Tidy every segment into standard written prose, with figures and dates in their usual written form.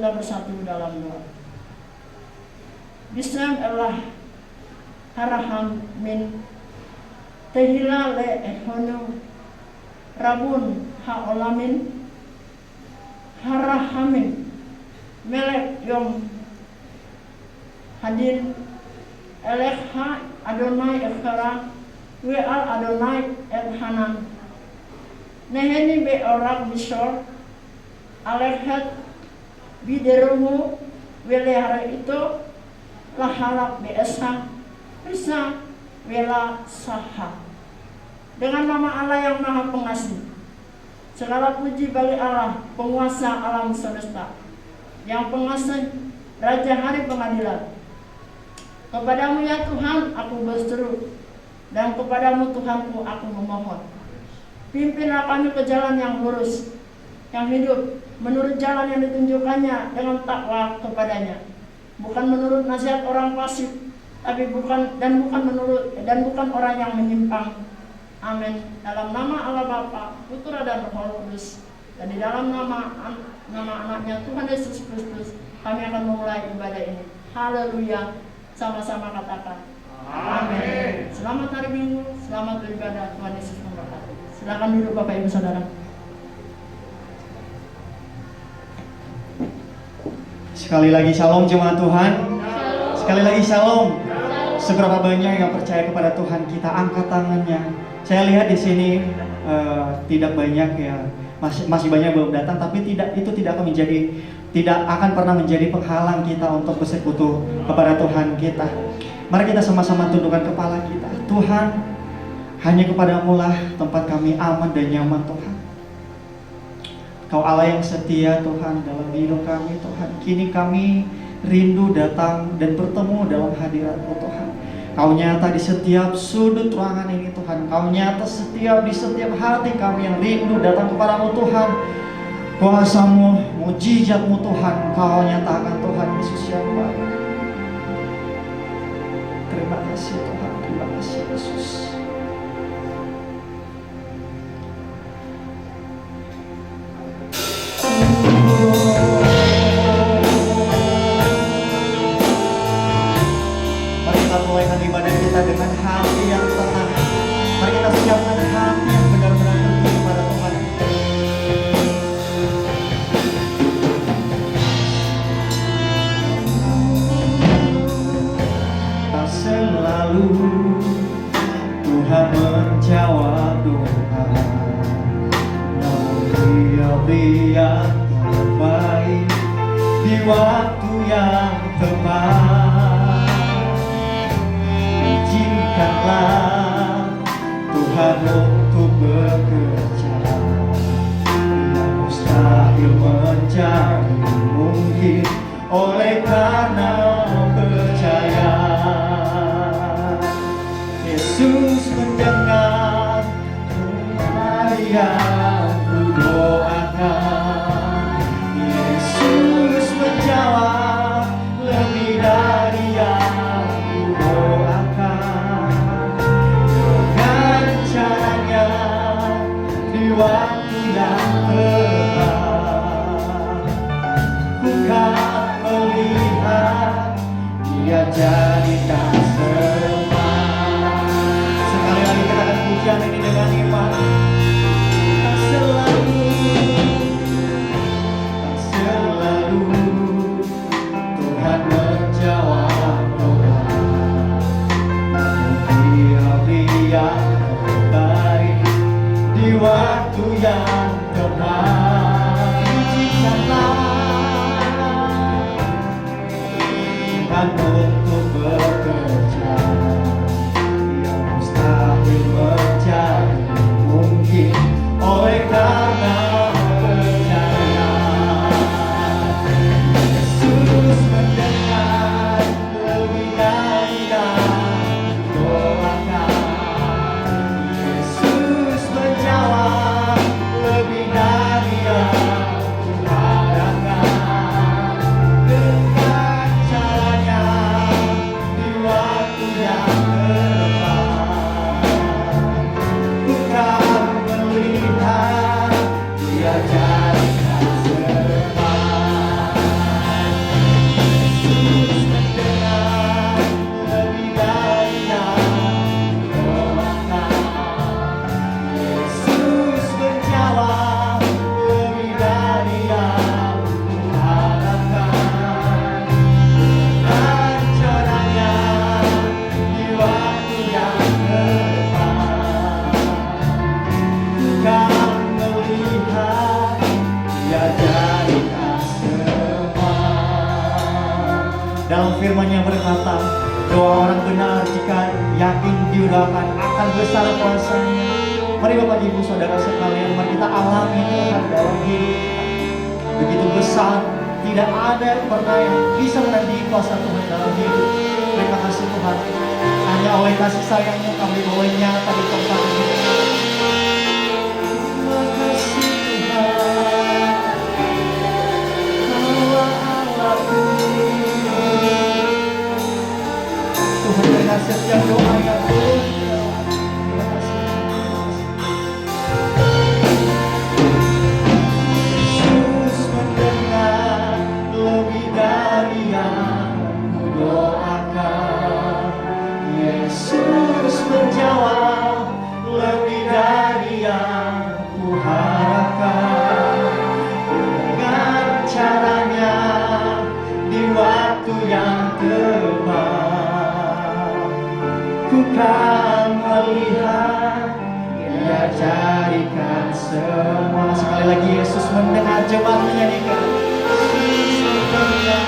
kita bersatu dalam doa. Bismillah Allah haraham min tehila le ehonu rabun haolamin harahamin melek yom hadin elekha Adonai Ekhara We'al Adonai Elhanan Neheni be orak bisor Alekhat biderumu Welehara itu Lahalak be esha Risa Wela saha. Dengan nama Allah yang maha pengasih, segala puji bagi Allah, penguasa alam semesta, yang pengasih, Raja hari pengadilan. Kepadamu ya Tuhan aku berseru, dan kepadamu Tuhanku aku memohon. Pimpinlah kami ke jalan yang lurus, yang hidup, menurut jalan yang ditunjukkannya dengan takwa kepadanya. Bukan menurut nasihat orang fasik, tapi bukan orang yang menyimpang. Amin. Dalam nama Allah Bapa, Putra dan Roh Kudus, dan di dalam nama anaknya Tuhan Yesus Kristus, kami akan memulai ibadah ini. Haleluya. Sama-sama katakan amin. Selamat hari Minggu, selamat beribadah. Tuhan Yesus memberkati. Silakan duduk Bapak Ibu Saudara. Sekali lagi shalom jemaat Tuhan. Sekali lagi shalom. Seberapa banyak yang percaya kepada Tuhan, kita angkat tangannya. Saya lihat di sini tidak banyak ya, masih banyak belum datang, tapi itu tidak akan pernah menjadi penghalang kita untuk bersekutu kepada Tuhan kita. Mari kita sama-sama tundukkan kepala kita. Tuhan, hanya kepadamu lah tempat kami aman dan nyaman Tuhan. Kau Allah yang setia Tuhan dalam hidup kami Tuhan. Kini kami rindu datang dan bertemu dalam hadirat-Mu Tuhan. Kau nyata di setiap sudut ruangan ini Tuhan. Kau nyata di setiap hati kami yang rindu datang kepadamu Tuhan. Kuasa-Mu, mujizat-Mu Tuhan, Kau nyatakan Tuhan Yesus yang baik. Terima kasih Tuhan, terima kasih Yesus. Mari kita mulaikan ibadah kita dengan hati yang tenang. Mari kita siapkan hati yang benar-benar tertuju kepada Tuhan. Tak selalu Tuhan menjawab doa, namun Dia terbaik di waktu yang tepat. Izinkanlah Tuhan untuk bekerja, yang mustahil menjadi mungkin oleh karena percaya. Yesus mendengar doa yang kudoakan. Yesus menjawab lebih dari orang benar jika yakin diudahkan akan besar kuasanya. Mari Bapak Ibu Saudara sekalian, mari kita alami Tuhan dalam hidup kita. Begitu besar, tidak ada pernah yang bisa menandingi kuasa Tuhan dalam hidup. Terima kasih Tuhan, hanya oleh kasih sayang-Mu kami boleh nyata di tempat ini. Terima kasih Tuhan, Allah Allahku. Tuhan dengar setiap doa yang tulus. Terima kasih. Yesus mendengar lebih dari yang kudoakan. Yesus menjawab lebih dari yang kuharapkan. Dengan caranya di waktu yang tepat, ku kan melihat Dia jadikan semua. Sekali lagi Yesus mendengar jemaat menyanyikan. Yesus mendengar.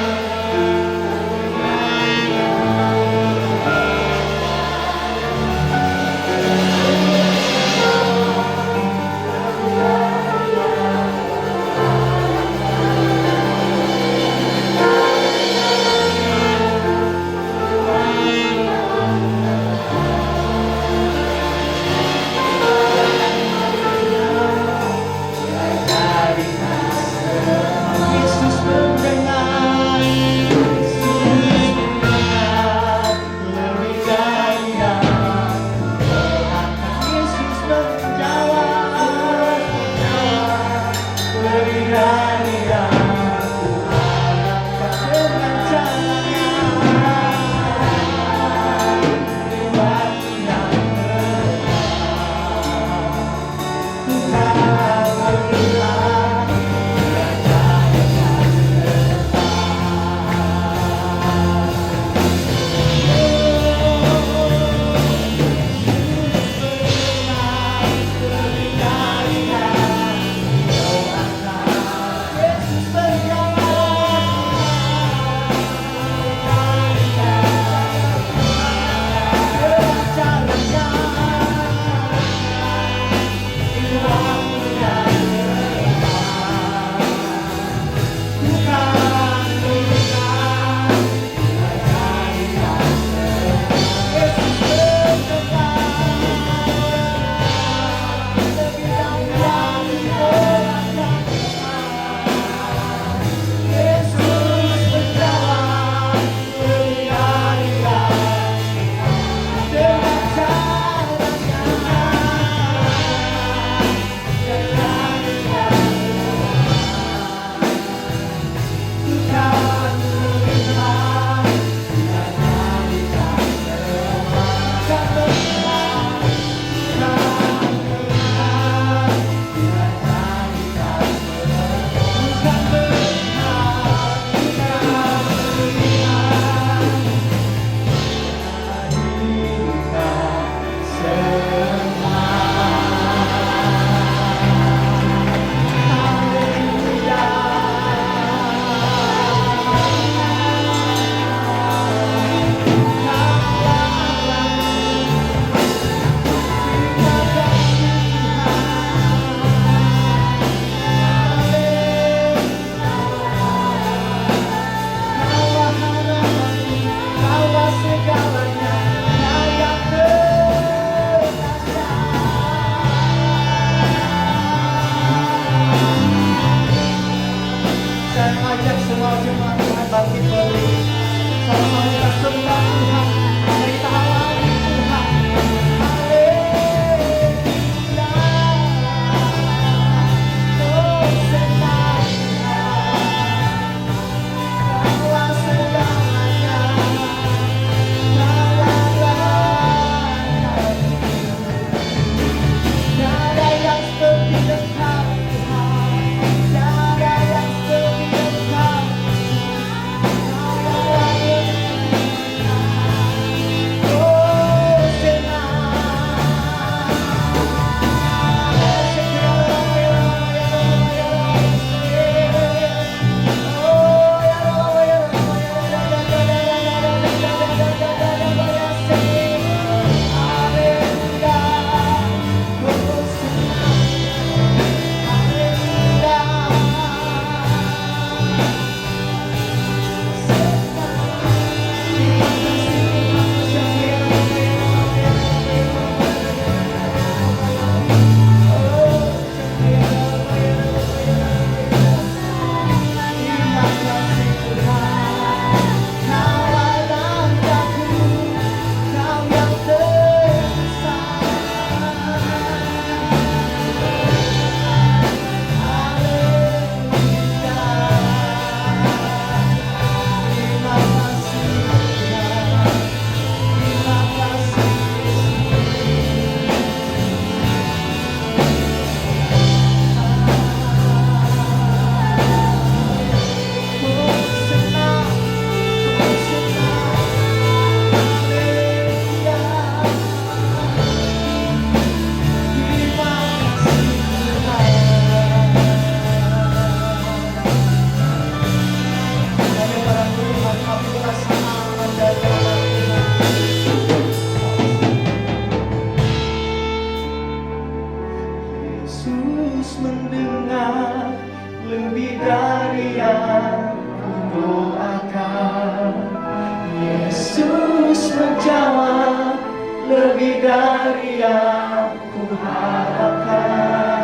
lebih dari yang ku harapkan.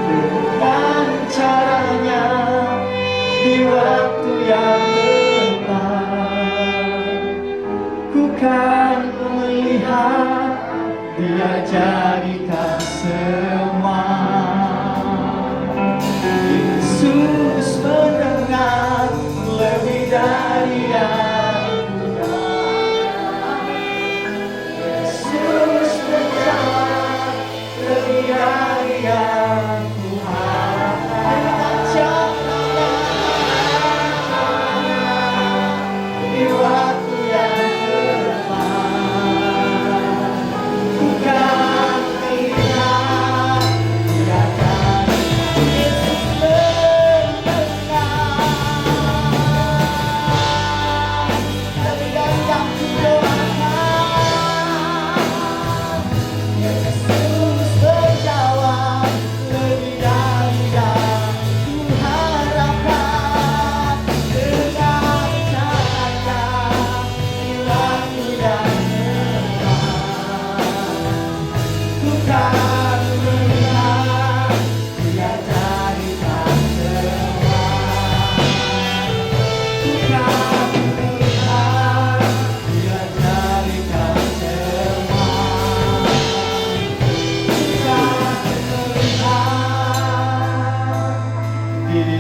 Dengan caranya di waktu yang tepat, ku kan melihat Dia jadikan semua. Yesus mendengar lebih dari yang ku harapkan. Yesus menjawab lebih dari yang ku harapkan. Di waktu yang tepat, ku kan melihat Dia akan. Yesus mendengar lebih dari yang ku doakan. Yesus menjawab lebih dari yang ku harapkan. Dengan caranya di waktu yang tepat, ku kan melihat Dia jadikan semua. Ku kan melihat Dia jadikan semua. Ku kan melihat Dia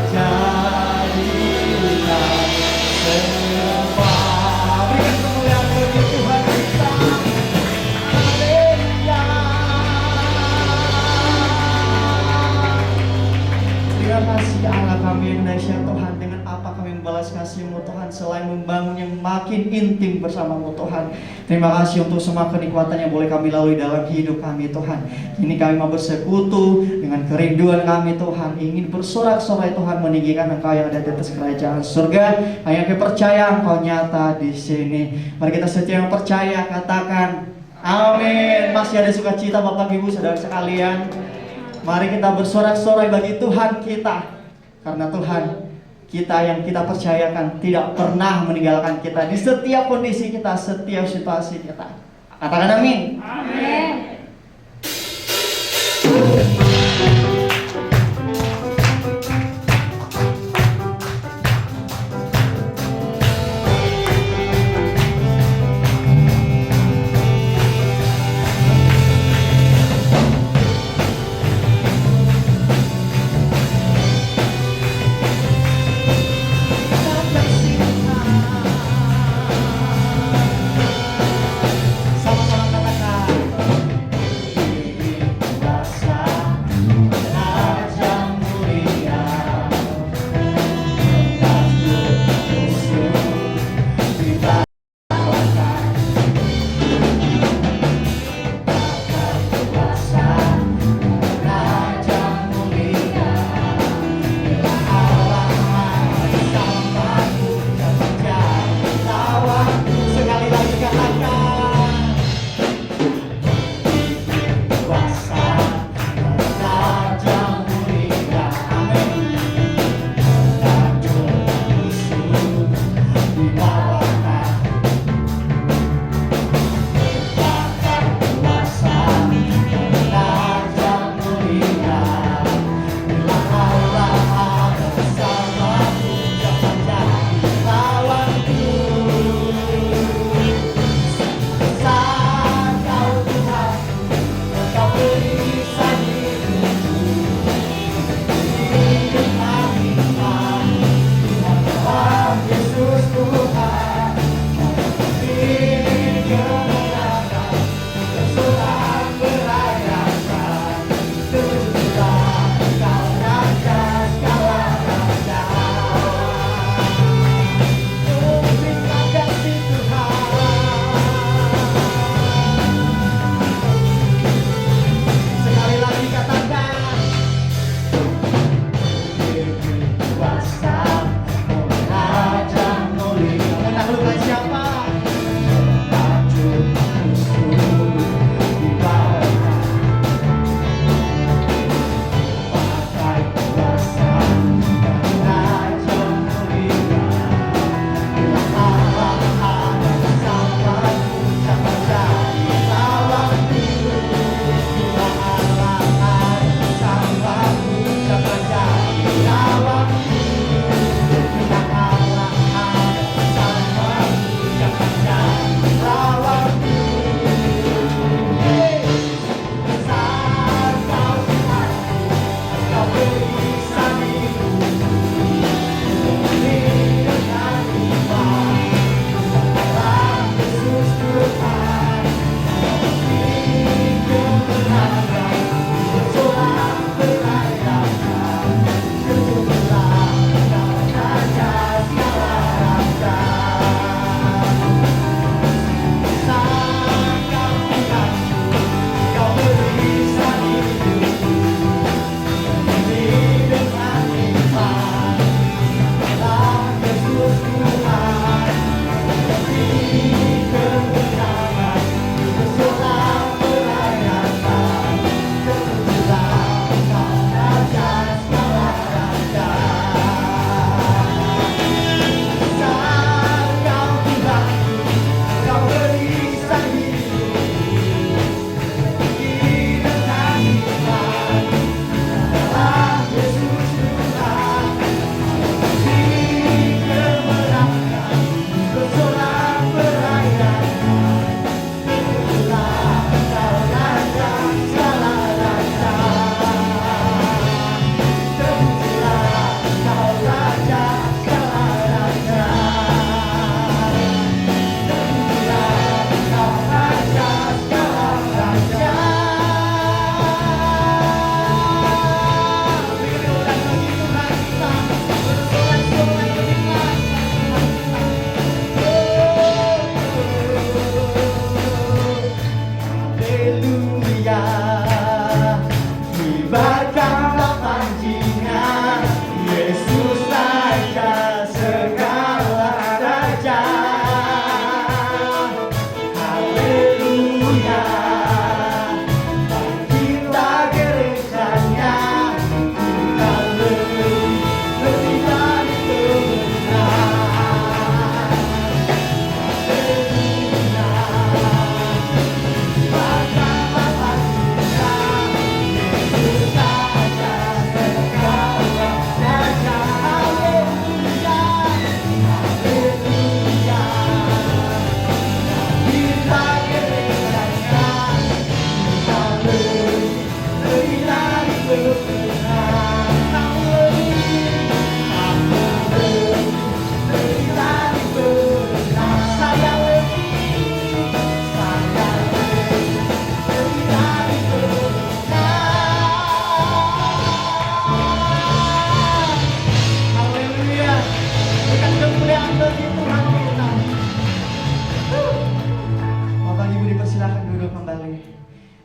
jadikan semua. Berikan kemuliaan bagi Tuhan kita. Haleluya. Terima kasih Allah kami yang dahsyat Tuhan. Dengan apa kami membalas kasih-Mu Tuhan, selain membangun yang makin intim bersama-Mu Tuhan. Terima kasih untuk semua kenikmatan yang boleh kami lalui dalam hidup kami Tuhan. Kini kami mau bersekutu dengan kerinduan kami Tuhan, ingin bersorak-sorai Tuhan meninggikan Engkau yang ada di atas kerajaan surga. Hanya kami percaya Engkau nyata di sini. Mari kita setiap yang percaya katakan amin. Masih ada sukacita Bapak Ibu Saudara sekalian. Mari kita bersorak-sorai bagi Tuhan kita, karena Tuhan kita yang kita percayakan tidak pernah meninggalkan kita di setiap kondisi kita, setiap situasi kita. Katakan amin. Amin. Sama-sama katakan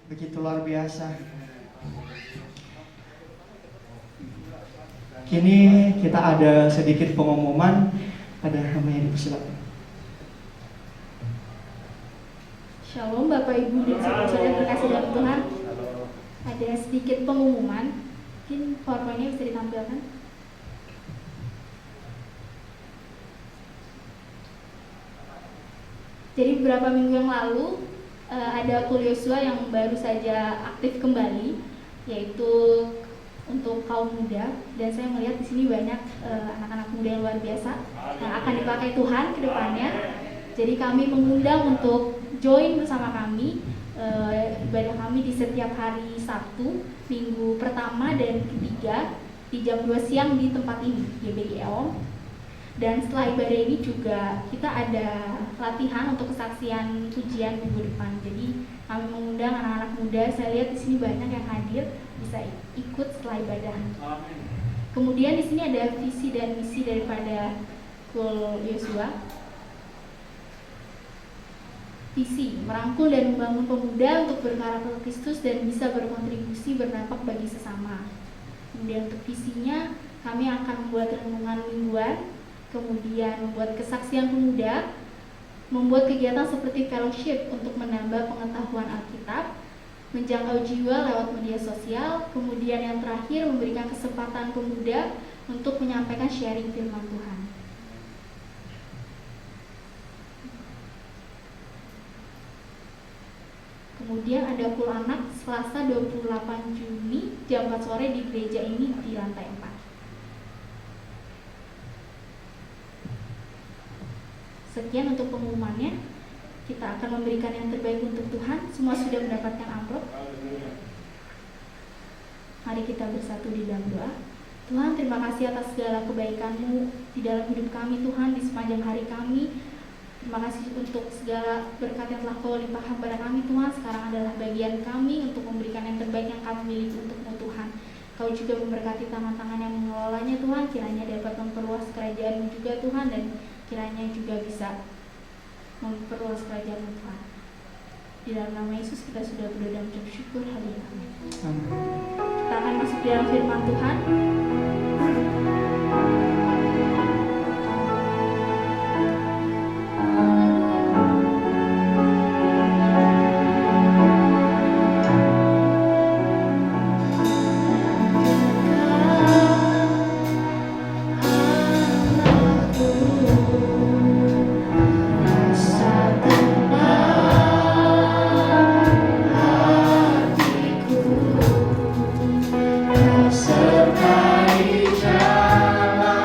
begitu luar biasa. Kini kita ada sedikit pengumuman. Ada namanya, dipersilakan. Shalom Bapak Ibu dan saudara-saudara terkasih dalam Tuhan. Ada sedikit pengumuman. Mungkin PowerPoint-nya bisa ditampilkan. Jadi beberapa minggu yang lalu ada Kuliosua yang baru saja aktif kembali, yaitu untuk kaum muda, dan saya melihat di sini banyak anak-anak muda yang luar biasa yang akan dipakai Tuhan ke depannya. Jadi kami mengundang untuk join bersama kami ibadah kami di setiap hari Sabtu, minggu pertama dan ketiga di jam 2 siang di tempat ini, GBI EOM. Dan setelah ibadah ini juga kita ada latihan untuk kesaksian pujian minggu depan. Jadi kami mengundang anak-anak muda. Saya lihat di sini banyak yang hadir, bisa ikut setelah ibadah. Kemudian di sini ada visi dan misi daripada Kul Yosua. Visi, merangkul dan membangun pemuda untuk berkarakter Kristus dan bisa berkontribusi berdampak bagi sesama. Kemudian untuk visinya, kami akan membuat renungan mingguan, kemudian membuat kesaksian pemuda, membuat kegiatan seperti fellowship untuk menambah pengetahuan Alkitab, menjangkau jiwa lewat media sosial, kemudian yang terakhir memberikan kesempatan pemuda untuk menyampaikan sharing firman Tuhan. Kemudian ada Kul Anak Selasa 28 Juni jam 4 sore di gereja ini di lantai 4. Sekian untuk pengumumannya. Kita akan memberikan yang terbaik untuk Tuhan. Semua sudah mendapatkan amplop. Mari kita bersatu di dalam doa. Tuhan, terima kasih atas segala kebaikan-Mu di dalam hidup kami, Tuhan, di sepanjang hari kami. Terima kasih untuk segala berkat yang telah Kau limpahkan pada kami, Tuhan. Sekarang adalah bagian kami untuk memberikan yang terbaik yang kami miliki untuk-Mu, Tuhan. Kau juga memberkati tangan-tangan yang mengelolanya, Tuhan. Kiranya dapat memperluas kerajaan-Mu juga, Tuhan, dan kiranya juga bisa memperluas kerajaan-Mu, Tuhan. Di dalam nama Yesus kita sudah berdoa dan mengucap syukur. Haleluya. Kita akan masuk di dalam firman Tuhan. Sertai jalan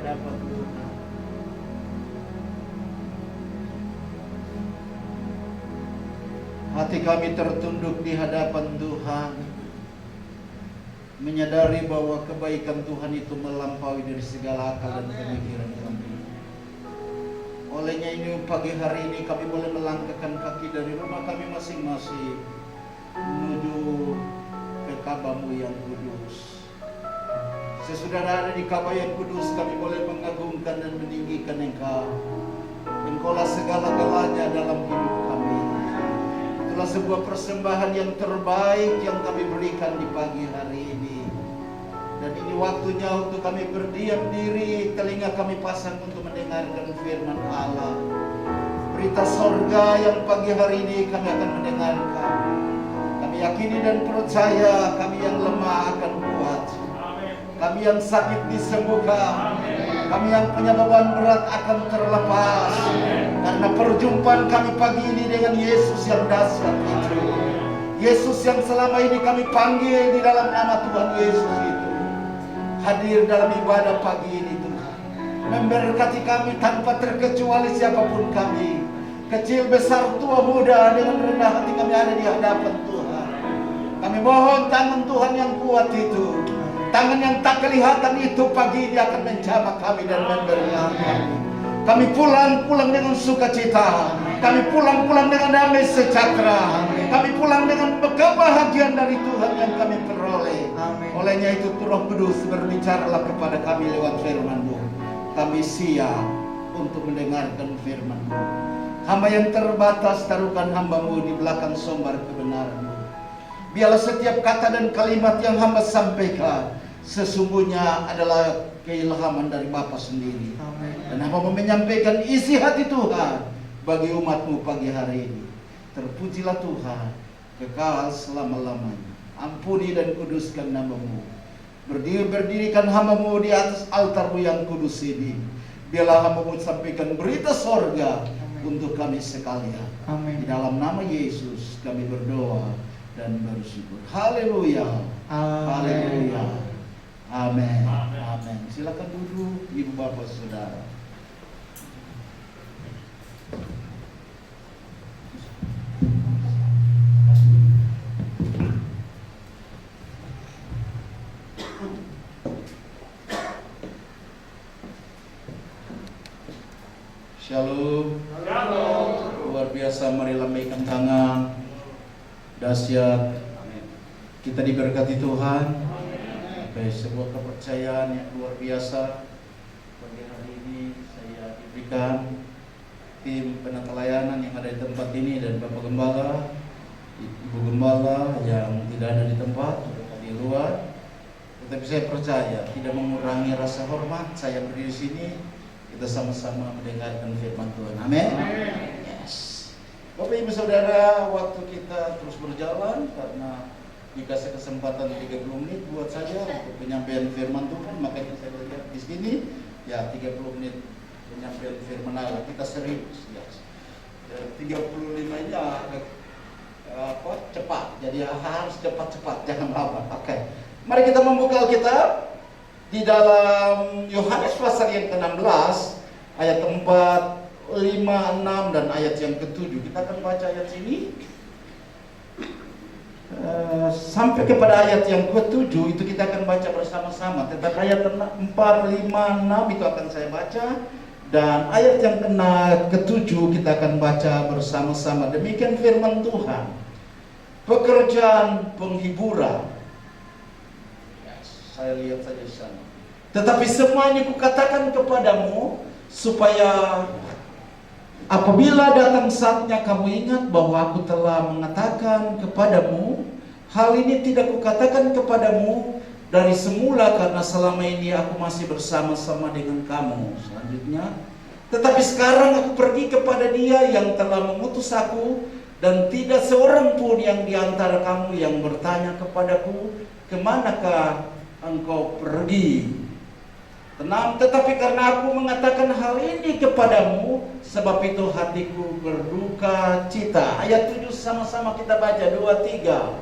hadapan Tuhan. Hati kami tertunduk di hadapan Tuhan, menyadari bahwa kebaikan Tuhan itu melampaui dari segala akal dan pemikiran kami. Olehnya ini pagi hari ini kami boleh melangkahkan kaki dari rumah kami masing-masing menuju ke Ka'bah-Mu yang kudus. Sesudah ada di Ka'bah yang kudus, kami boleh mengagungkan dan meninggikan Engkau. Engkaulah segala-galanya dalam hidup kami. Itulah sebuah persembahan yang terbaik yang kami berikan di pagi hari ini. Dan ini waktunya untuk kami berdiam diri, telinga kami pasang untuk mendengarkan firman Allah. Berita sorga yang pagi hari ini kami akan mendengarkan. Kami yakini dan percaya kami yang lemah akan kuat. Kami yang sakit disembuhkan. Kami yang punya beban berat akan terlepas. Karena perjumpaan kami pagi ini dengan Yesus yang dahsyat itu. Yesus yang selama ini kami panggil di dalam nama Tuhan Yesus itu. Hadir dalam ibadah pagi ini Tuhan, memberkati kami tanpa terkecuali siapapun kami, kecil, besar, tua, muda, dengan rendah hati kami ada di hadapan Tuhan. Kami mohon tangan Tuhan yang kuat itu, tangan yang tak kelihatan itu pagi ini akan menjamah kami dan memberkati kami. Kami pulang dengan sukacita, kami pulang dengan damai sejahtera, kami pulang dengan kebahagiaan dari Tuhan yang kami peroleh. Olehnya itu Roh Kudus berbicaralah kepada kami lewat firman-Mu. Kami siap untuk mendengarkan firman-Mu. Hamba yang terbatas, taruhkan hamba-Mu di belakang sumber kebenaran-Mu. Biarlah setiap kata dan kalimat yang hamba sampaikan sesungguhnya adalah keilhaman dari Bapa sendiri. Dan hamba menyampaikan isi hati Tuhan bagi umat-Mu pagi hari ini. Terpujilah Tuhan kekal selama-lamanya. Ampuni dan kuduskan nama-Mu. Berdirikan hamba-Mu di atas altar-Mu yang kudus ini. Biarlah hamba-Mu sampaikan berita sorga untuk kami sekalian. Di dalam nama Yesus kami berdoa dan bersyukur. Haleluya. Haleluya. Amin. Amin. Silakan duduk Ibu Bapak Saudara. Shalom. Luar biasa, mari lambaikan tangan. Dahsyat. Kita diberkati Tuhan. Sebuah kepercayaan yang luar biasa. Pagi hari ini saya diberikan tim penata layanan yang ada di tempat ini dan Bapak Gembala, Ibu Gembala yang tidak ada di tempat, di luar. Tetapi saya percaya tidak mengurangi rasa hormat saya berdiri di sini. Kita sama-sama mendengarkan firman Tuhan. Amin. Yes. Bapak Ibu Saudara, waktu kita terus berjalan karena dikasih kesempatan 30 menit buat saja untuk penyampaian firman Tuhan, makanya saya lihat di sini ya 30 menit penyampaian firman Allah. Kita serius, yes. 35 ini cepat, jadi harus cepat-cepat, jangan lama. Oke. Mari kita membuka Alkitab di dalam Yohanes pasal yang ke-16 ayat 4, 5, 6 dan ayat yang ke-7. Kita akan baca ayat sini sampai kepada ayat yang ke-7 itu kita akan baca bersama-sama. Tetapi ayat 4, 5, 6 itu akan saya baca, dan ayat yang ke-7 kita akan baca bersama-sama. Demikian firman Tuhan. Pekerjaan penghiburan. Saya lihat saja di sana. Tetapi semuanya kukatakan kepadamu supaya apabila datang saatnya kamu ingat bahwa aku telah mengatakan kepadamu, hal ini tidak kukatakan kepadamu dari semula karena selama ini aku masih bersama-sama dengan kamu. Selanjutnya, tetapi sekarang aku pergi kepada Dia yang telah mengutus aku, dan tidak seorang pun yang di antara kamu yang bertanya kepadaku, kemanakah engkau pergi? Tenang, tetapi karena aku mengatakan hal ini kepadamu, sebab itu hatiku berduka cita. Ayat 7 sama-sama kita baca, 2, 3.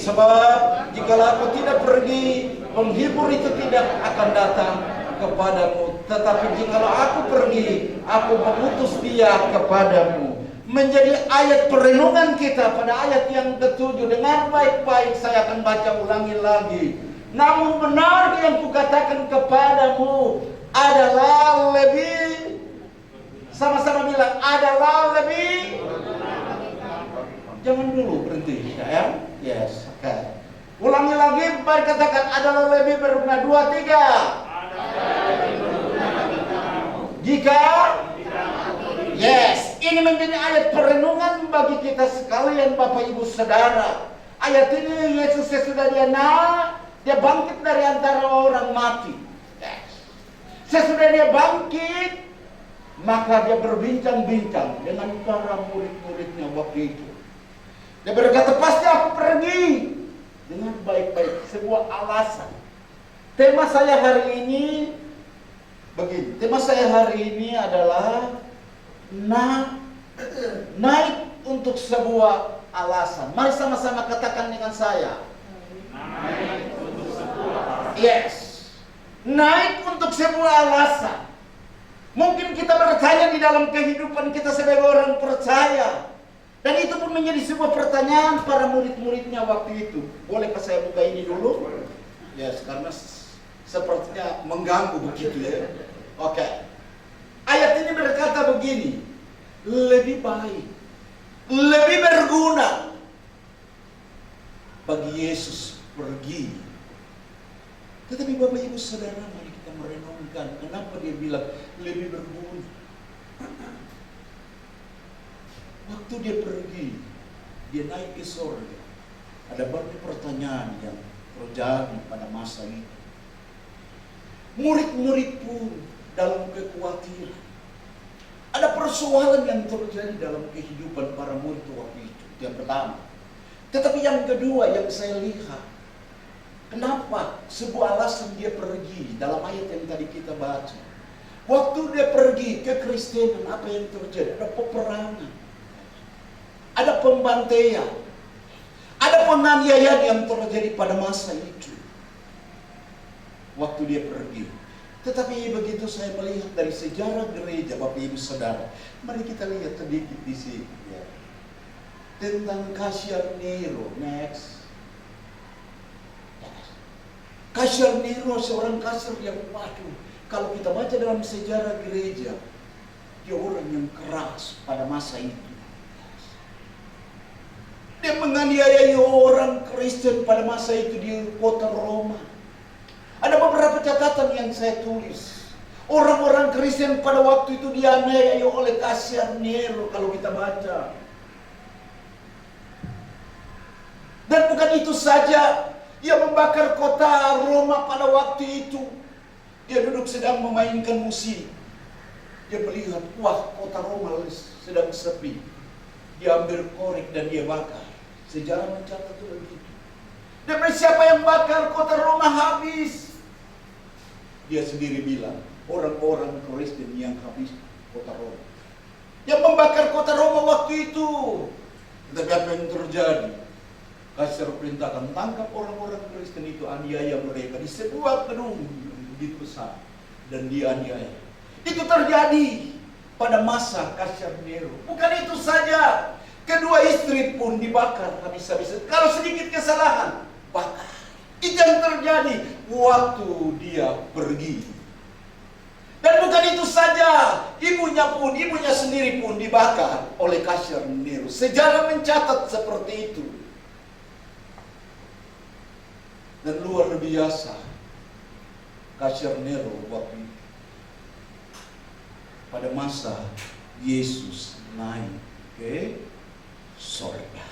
Sebab jikalau aku tidak pergi, penghibur itu tidak akan datang kepadamu. Tetapi jikalau aku pergi, aku mengutus dia kepadamu. Menjadi ayat perenungan kita pada ayat yang ke-7. Dengan baik-baik saya akan baca ulangi lagi. Namun benar yang kukatakan kepadamu adalah lebih, sama-sama bilang, adalah lebih. Jangan dulu berhenti, ya. Yes, oke. Ulangi lagi, mari katakan adalah lebih berguna. 2, 3. Jika, yes, ini menjadi ayat perenungan bagi kita sekalian, Bapak Ibu Saudara. Ayat ini Yesus sesudah dia bangkit dari antara orang mati. Yes. Sesudah dia bangkit, maka dia berbincang-bincang dengan para murid-muridnya waktu itu. Dia berkata, pasti aku pergi dengan baik-baik. Sebuah alasan. Tema saya hari ini begini. Tema saya hari ini adalah naik untuk sebuah alasan. Mari sama-sama katakan dengan saya. Naik untuk sebuah alasan. Yes. Naik untuk sebuah alasan. Mungkin kita bertanya di dalam kehidupan kita sebagai orang percaya. Dan itu pun menjadi sebuah pertanyaan para murid-muridnya waktu itu. Bolehkah saya buka ini dulu? Yes, karena sepertinya mengganggu begitu ya. Oke. Ayat ini berkata begini. Lebih baik, lebih berguna bagi Yesus pergi. Tetapi Bapak Ibu Saudara, mari kita merenungkan kenapa dia bilang lebih berguna. Waktu dia pergi, dia naik ke surga. Ada banyak pertanyaan yang terjadi pada masa itu. Murid-murid pun dalam kekhawatiran. Ada persoalan yang terjadi dalam kehidupan para murid waktu itu. Yang pertama. Tetapi yang kedua yang saya lihat, kenapa sebuah alasan dia pergi dalam ayat yang tadi kita baca. Waktu dia pergi ke Kristenan, apa yang terjadi? Ada peperangan. Ada pembantaian, ada penganiayaan yang terjadi pada masa itu. Waktu dia pergi. Tetapi begitu saya melihat dari sejarah gereja, Bapak Ibu Saudara, mari kita lihat sedikit di sini. Ya. Tentang Kaisar Nero. Next. Kaisar Nero seorang kaisar yang waduh. Kalau kita baca dalam sejarah gereja, dia orang yang keras pada masa itu. Dia menganiayai orang Kristen pada masa itu di kota Roma. Ada beberapa catatan yang saya tulis. Orang-orang Kristen pada waktu itu dianiayai oleh Kaisar Nero kalau kita baca. Dan bukan itu saja, dia membakar kota Roma pada waktu itu. Dia duduk sedang memainkan musik. Dia melihat, wah kota Roma sedang sepi. Dia ambil korek dan dia bakar. Sejarah mencatat itu begitu. Dan siapa yang bakar kota Roma habis? Dia sendiri bilang, orang-orang Kristen yang habis kota Roma. Yang membakar kota Roma waktu itu. Tetapi apa yang terjadi? Kaisar perintahkan tangkap orang-orang Kristen itu, aniaya mereka di sebuah gedung begitu besar dan dianiaya. Itu terjadi pada masa Kaisar Nero. Bukan itu saja. Kedua istri pun dibakar habis-habisan. Kalau sedikit kesalahan, bakar. Itu yang terjadi waktu dia pergi. Dan bukan itu saja, ibunya sendiri pun dibakar oleh Kaisar Nero. Sejarah mencatat seperti itu. Dan luar biasa, Kaisar Nero waktu itu. Pada masa Yesus naik ke surga.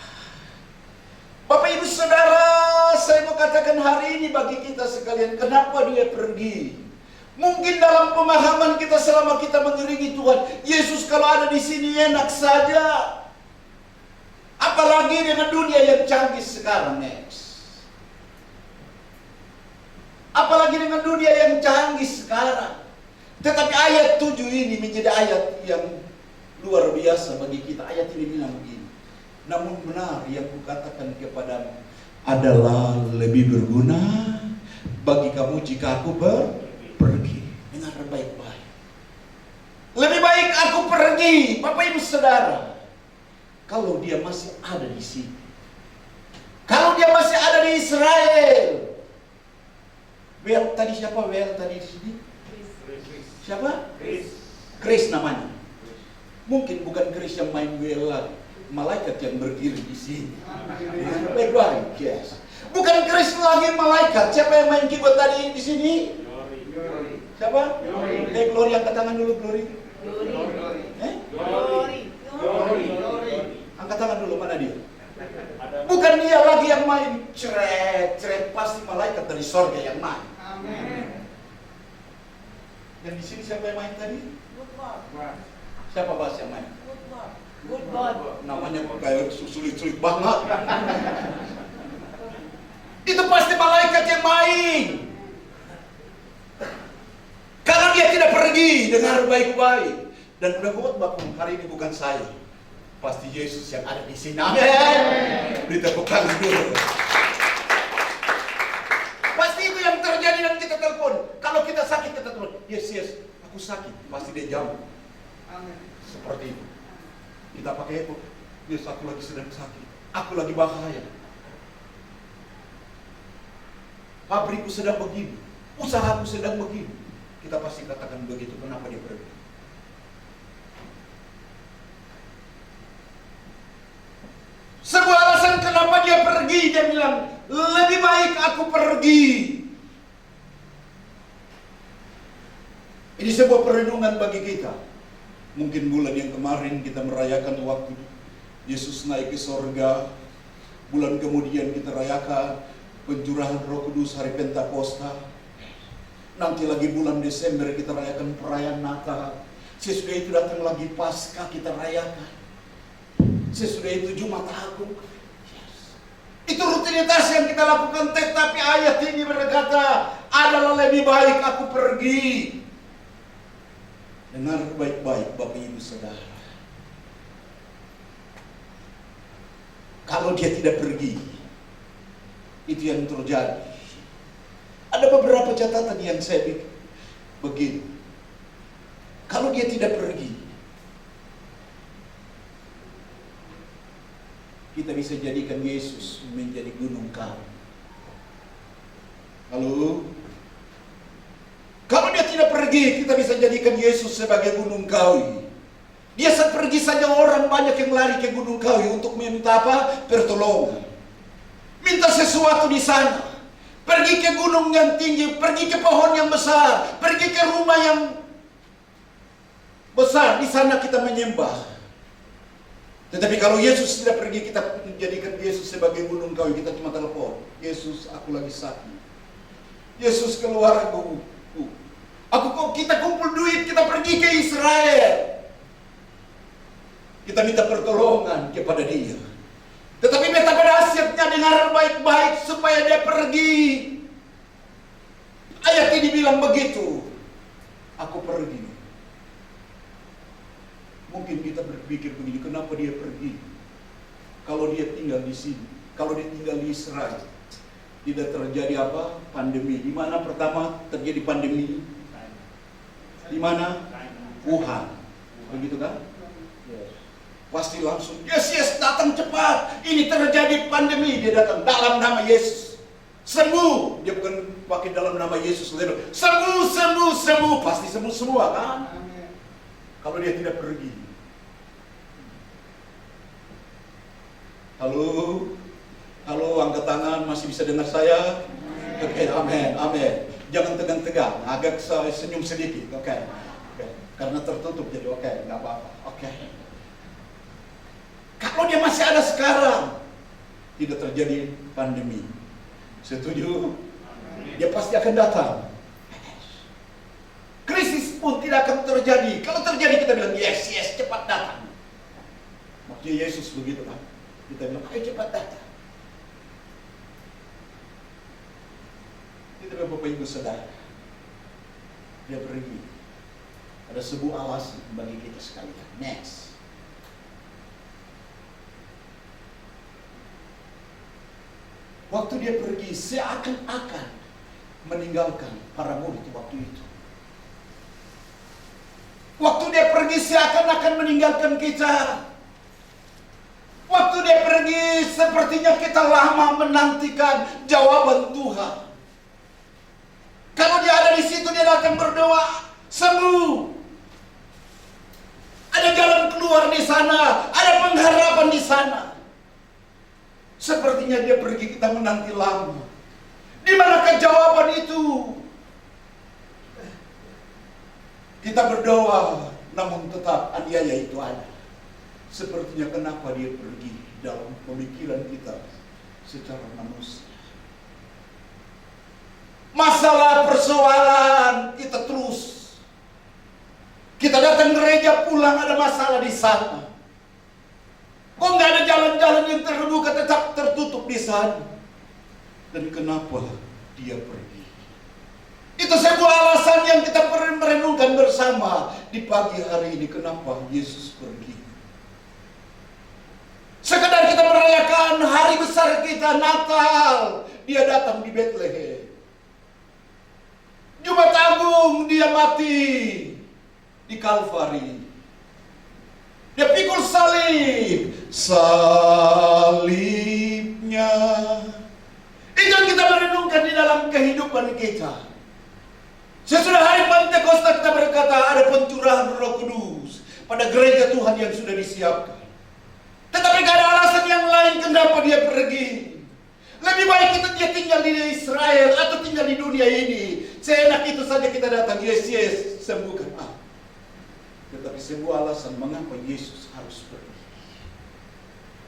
Bapak Ibu Saudara, saya mau katakan hari ini bagi kita sekalian, kenapa dia pergi? Mungkin dalam pemahaman kita selama kita mengiringi Tuhan, Yesus kalau ada di sini enak saja. Apalagi dengan dunia yang canggih sekarang, next. Apalagi dengan dunia yang canggih sekarang. Tetapi ayat 7 ini menjadi ayat yang luar biasa bagi kita. Ayat ini bilang begini. Namun benar yang kukatakan kepadamu, adalah lebih berguna bagi kamu jika aku pergi. Dengar baik-baik. Lebih baik aku pergi, Bapak Ibu Saudara. Kalau dia masih ada di sini. Kalau dia masih ada di Israel. Well, tadi siapa Well tadi di sini? Siapa? Chris namanya. Mungkin bukan Chris yang main well, malaikat yang berdiri di sini. Baik-baik, yes. Bukan Chris lagi malaikat. Siapa yang main keyboard tadi di sini? Siapa? Glory, angkat tangan dulu, Glory. Glory. Angkat tangan dulu, mana dia? Bukan dia lagi yang main. Ceret, pasti malaikat dari sorga yang main. Dan di sini siapa yang main tadi? Siapa bahas yang main? Good God. Namanya kayak sulit-sulit banget. Itu pasti malaikat yang main. Kalau dia tidak pergi, dengar baik-baik. Dan udah khotbah hari ini bukan saya. Pasti Yesus yang ada di sini. Amin. Beri tepuk tangan dulu. Pasti itu yang terjadi dan kita telepon. Kalau kita sakit kita telepon. Yes, aku sakit. Pasti dia jawab. Amin. Seperti itu. Kita pakai itu. Yes, aku lagi sedang sakit. Aku lagi bahaya. Pabrikku sedang begini. Usahaku sedang begini. Kita pasti katakan begitu. Kenapa dia pergi? Sebuah alasan kenapa dia pergi. Dia bilang, lebih baik aku pergi. Ini sebuah perenungan bagi kita. Mungkin bulan yang kemarin kita merayakan waktu Yesus naik ke sorga. Bulan kemudian kita rayakan pencurahan Roh Kudus hari Pentakosta. Nanti lagi bulan Desember kita rayakan perayaan Natal. Sesudah itu datang lagi Paskah kita rayakan. Sesudah itu Jumat Agung. Itu rutinitas yang kita lakukan. Tetapi ayat ini berkata, adalah lebih baik aku pergi. Dengar baik-baik Bapak Ibu Saudara. Kalau dia tidak pergi, itu yang terjadi. Ada beberapa catatan yang saya bikin begini. Kalau dia tidak pergi, kita bisa jadikan Yesus menjadi gunung kawi. Halo? Kalau dia tidak pergi, kita bisa jadikan Yesus sebagai gunung kawi. Dia pergi saja orang banyak yang lari ke gunung kawi untuk minta apa? Pertolongan. Minta sesuatu di sana. Pergi ke gunung yang tinggi, pergi ke pohon yang besar, pergi ke rumah yang besar. Di sana kita menyembah. Tetapi kalau Yesus tidak pergi, kita menjadikan Yesus sebagai gunung kawi. Kita cuma telepon, Yesus, aku lagi sakit. Yesus, keluar kita kumpul duit, kita pergi ke Israel. Kita minta pertolongan kepada dia. Tetapi betapa dahsyatnya, dengar baik-baik supaya dia pergi. Ayat ini bilang begitu. Aku pergi. Mungkin kita berpikir begini, kenapa dia pergi? Kalau dia tinggal di sini, kalau dia tinggal di Israel, tidak terjadi apa? Pandemi. Di mana pertama terjadi pandemi? Di mana? Wuhan. Begitu kan? Pasti langsung, yes, datang cepat. Ini terjadi pandemi. Dia datang dalam nama Yesus. Sembuh. Dia bukan pakai dalam nama Yesus. Sembuh. Pasti sembuh semua kan? Kalau dia tidak pergi. Halo, angkat tangan, masih bisa dengar saya? Oke, amin. Jangan tegang-tegang, agak senyum sedikit, oke. Karena tertutup jadi oke, nggak apa-apa, oke. Kalau dia masih ada sekarang, tidak terjadi pandemi. Setuju? Dia pasti akan datang. Krisis pun tidak akan terjadi. Kalau terjadi kita bilang, yes, cepat datang. Maksudnya Yesus begitu kan? Kita bilang, ayo cepat datang. Itu Bapak Ibu Saudara. Dia pergi. Ada sebuah alasan bagi kita sekalian. Next. Waktu dia pergi, seakan-akan meninggalkan para murid waktu itu. Waktu dia pergi, seakan-akan meninggalkan kita. Waktu dia pergi, sepertinya kita lama menantikan jawaban Tuhan. Kalau dia ada di situ, dia datang berdoa, sembuh. Ada jalan keluar di sana, ada pengharapan di sana. Sepertinya dia pergi, kita menanti lama. Di manakah jawaban itu? Kita berdoa, namun tetap aniaya itu ada. Sepertinya kenapa dia pergi dalam pemikiran kita secara manusia. Masalah persoalan kita terus. Kita datang gereja, pulang ada masalah di sana. Kok nggak ada jalan-jalan yang terbuka, tetap tertutup di sana. Dan kenapa dia pergi? Itu sebuah alasan yang kita perlu merenungkan bersama di pagi hari ini. Kenapa Yesus pergi? Sekedar kita merayakan hari besar kita, Natal, dia datang di Bethlehem. Jumat Agung, dia mati di Kalvari. Dia pikul salib. Salibnya. Itu yang kita merenungkan di dalam kehidupan kita. Sesudah hari Pentakosta kita berkata ada pencurahan Roh Kudus pada gereja Tuhan yang sudah disiapkan. Tetapi gak ada alasan yang lain kenapa dia pergi. Lebih baik dia tinggal di Israel atau tinggal di dunia ini. Seenak itu saja kita datang, yes, sembuhkan aku. Tetapi sebuah alasan mengapa Yesus harus pergi.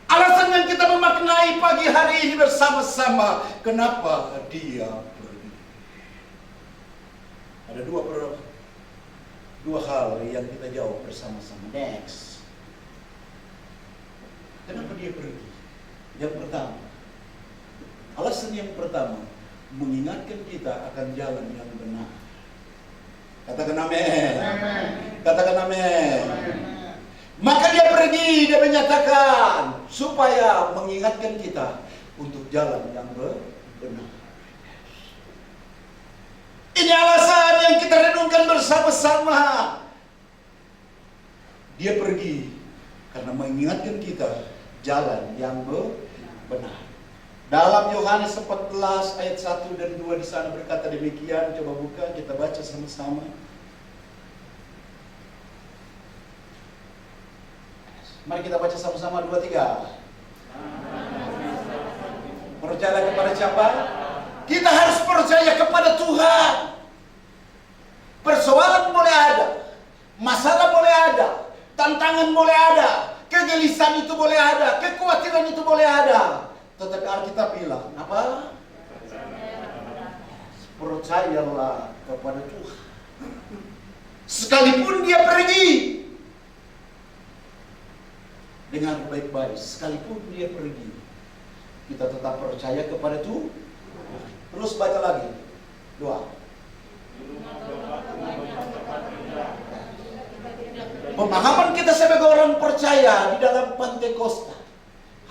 Alasan yang kita memaknai pagi hari ini bersama-sama. Kenapa dia pergi. Ada dua hal yang kita jawab bersama-sama. Next. Kenapa dia pergi? Yang pertama, alasan yang pertama, mengingatkan kita akan jalan yang benar. Katakan amin. Katakan amin. Maka dia pergi, dia menyatakan supaya mengingatkan kita untuk jalan yang benar. Ini alasan yang kita renungkan bersama-sama. Dia pergi karena mengingatkan kita jalan yang benar. Dalam Yohanes 14 ayat 1 dan 2 di sana berkata demikian. Coba buka, kita baca sama-sama. Mari kita baca sama-sama 2, 3. Percaya kepada siapa? Kita harus percaya kepada Tuhan. Persoalan boleh ada, masalah boleh ada, tantangan boleh ada, kegelisahan itu boleh ada, kekhawatiran itu boleh ada. Tetapi Alkitab bilang, apa? Percayalah kepada Tuhan. Sekalipun dia pergi, dengar baik-baik, sekalipun dia pergi, kita tetap percaya kepada Tuhan. Terus baca lagi, 2. Pemahaman kita sebagai orang percaya di dalam Pentakosta.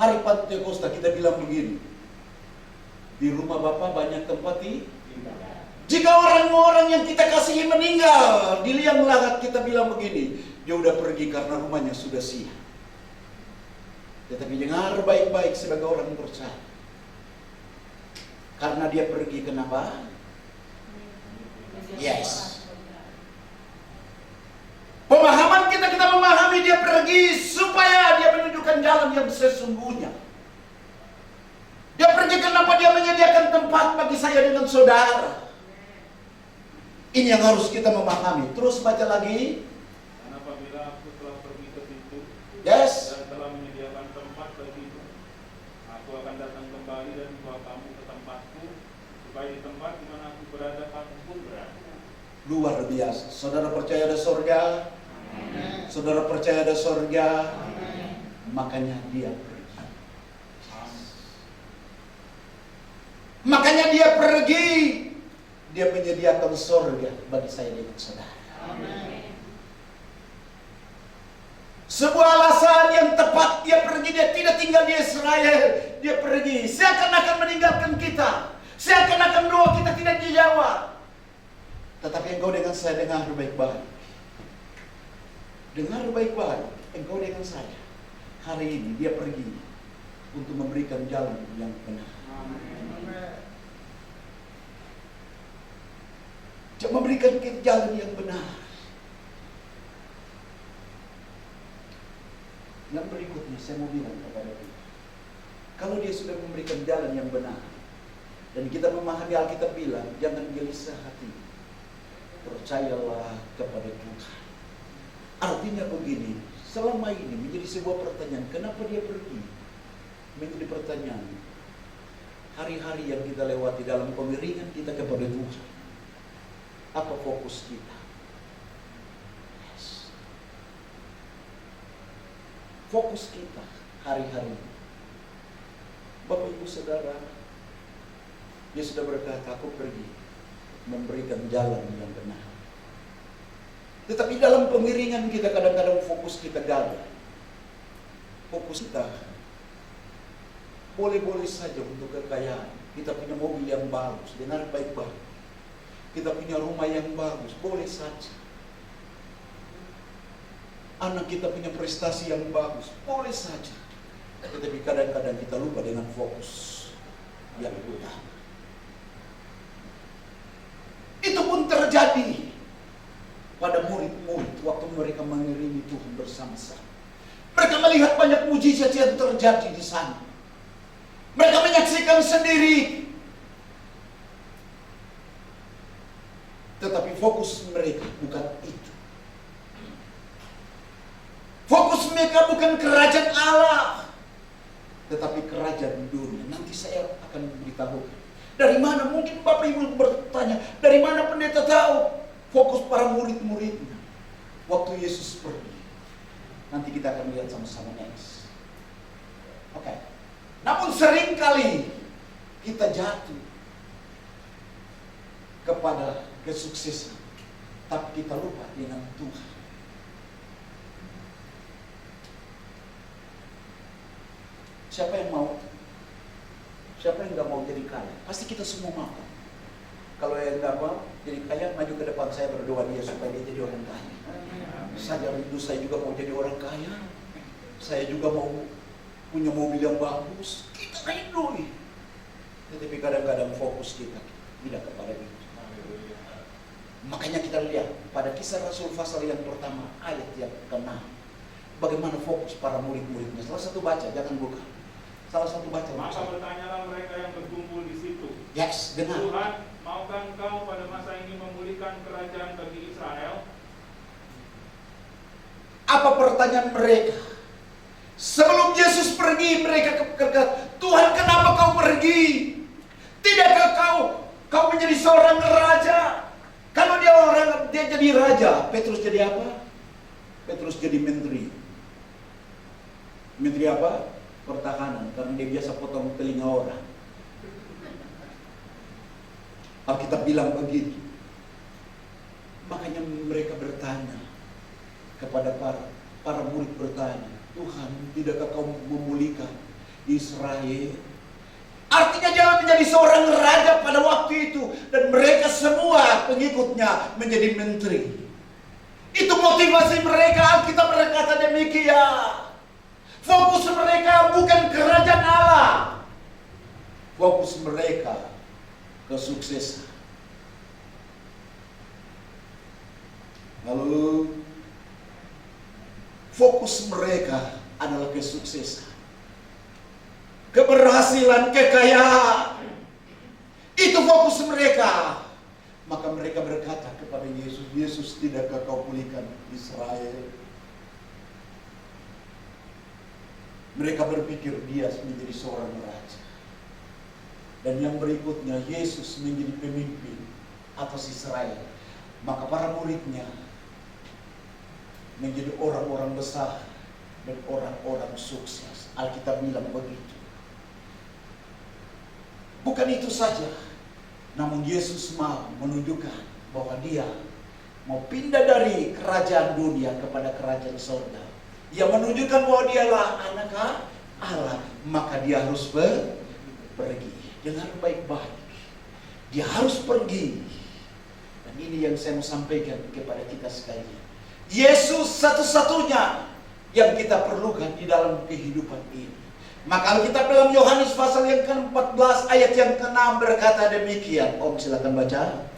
Hari Pentakosta kita bilang begini, di rumah Bapa banyak tempat jika orang-orang yang kita kasihi meninggal di liang lahat, kita bilang begini, dia udah pergi karena rumahnya sudah siap. Tetapi dengar baik-baik sebagai orang percaya, karena dia pergi kenapa? Yes. Pemahaman kita memahami dia pergi supaya dia menunjukkan jalan yang sesungguhnya. Dia pergi kenapa? Dia menyediakan tempat bagi saya dengan saudara. Ini yang harus kita memahami. Terus baca lagi. Dan apabila aku telah pergi ke situ, Yes. dan telah menyediakan tempat bagimu, aku akan datang kembali dan membawa kamu ke tempatku, supaya di tempat di mana aku berada, kamu pun berada. Luar biasa. Saudara percaya ada surga? Saudara percaya ada surga? Makanya dia pergi. Makanya dia pergi. Dia menyediakan surga bagi saya dan saudara. Sebuah alasan yang tepat dia pergi. Dia tidak tinggal di Israel. Dia pergi seakan-akan meninggalkan datang doa kita tidak dijawab. Tetapi engkau dengan saya dengar baik-baik. Dengar baik-baik, engkau dengan saya. Hari ini dia pergi untuk memberikan jalan yang benar. Memberikan jalan yang benar. Yang berikutnya saya mau bilang kepada kita, kalau dia sudah memberikan jalan yang benar, dan kita memahami Alkitab bilang, jangan gelisah hati, percayalah kepada Tuhan. Artinya begini, selama ini menjadi sebuah pertanyaan, kenapa dia pergi? Menjadi pertanyaan, hari-hari yang kita lewati dalam pengeringan kita kepada Tuhan, apa fokus kita? Yes. Fokus kita hari-hari. Bapak Ibu Saudara, dia sudah berkata, aku pergi memberikan jalan yang benar. Tetapi dalam pengiringan kita kadang-kadang fokus kita gagal. Fokus kita boleh-boleh saja untuk kekayaan. Kita punya mobil yang bagus, dengar baik-baik. Kita punya rumah yang bagus, boleh saja. Anak kita punya prestasi yang bagus, boleh saja. Tetapi kadang-kadang kita lupa dengan fokus yang utama. Itu pun terjadi pada murid-murid waktu mereka mengiringi Tuhan bersama-sama. Mereka melihat banyak mujizat yang terjadi di sana. Mereka menyaksikan sendiri. Tetapi fokus mereka bukan itu. Fokus mereka bukan kerajaan Allah, tetapi kerajaan dunia. Nanti saya akan beritahu. Dari mana mungkin Bapak Ibu bertanya, dari mana pendeta tahu fokus para murid-muridnya waktu Yesus pergi? Nanti kita akan lihat sama-sama next. Oke. Namun seringkali kita jatuh kepada kesuksesan, tapi kita lupa dengan Tuhan. Siapa yang mau? Siapa yang nggak mau jadi kaya? Pasti kita semua mau. Kalau yang nggak mau jadi kaya, maju ke depan, saya berdoa dia supaya dia jadi orang kaya. Saya rindu, saya juga mau jadi orang kaya. Saya juga mau punya mobil yang bagus. Kita rindu. Tetapi kadang-kadang fokus kita tidak kepada itu. Makanya kita lihat pada Kisah Rasul pasal yang pertama ayat yang ke-6, bagaimana fokus para murid-muridnya. Salah satu baca, jangan buka. Salah satu baca. Maka bertanyalah mereka yang berkumpul di situ. Yes, dengar. Tuhan, maukah Engkau pada masa ini memulihkan kerajaan bagi Israel? Apa pertanyaan mereka? Sebelum Yesus pergi, mereka berkata, Tuhan, kenapa kau pergi? Tidakkah kau menjadi seorang raja? Kalau dia jadi raja, Petrus jadi apa? Petrus jadi menteri. Menteri apa? Pertahanan, karena dia biasa potong telinga orang. Alkitab bilang begitu. Makanya mereka bertanya kepada para murid bertanya, Tuhan, tidakkah kau memulihkan Israel? Artinya jangan menjadi seorang raja pada waktu itu. Dan mereka semua pengikutnya menjadi menteri. Itu motivasi mereka. Alkitab berkata demikian. Fokus mereka bukan kerajaan Allah. Fokus mereka kesuksesan. Lalu fokus mereka adalah kesuksesan, keberhasilan, kekayaan. Itu fokus mereka. Maka mereka berkata kepada Yesus, Yesus, tidakkah kau pulihkan Israel? Mereka berpikir dia menjadi seorang raja. Dan yang berikutnya, Yesus menjadi pemimpin atas Israel. Maka para muridnya menjadi orang-orang besar dan orang-orang sukses. Alkitab bilang begitu. Bukan itu saja, namun Yesus mau menunjukkan bahwa dia mau pindah dari kerajaan dunia kepada kerajaan surga. Dia menunjukkan bahwa dialah anak Allah, maka dia harus pergi. Dengar baik-baik. Dia harus pergi. Dan ini yang saya mau sampaikan kepada kita sekalian. Yesus satu-satunya yang kita perlukan di dalam kehidupan ini. Maka Alkitab dalam Yohanes pasal yang ke-14 ayat yang ke-6 berkata demikian. Om silakan baca.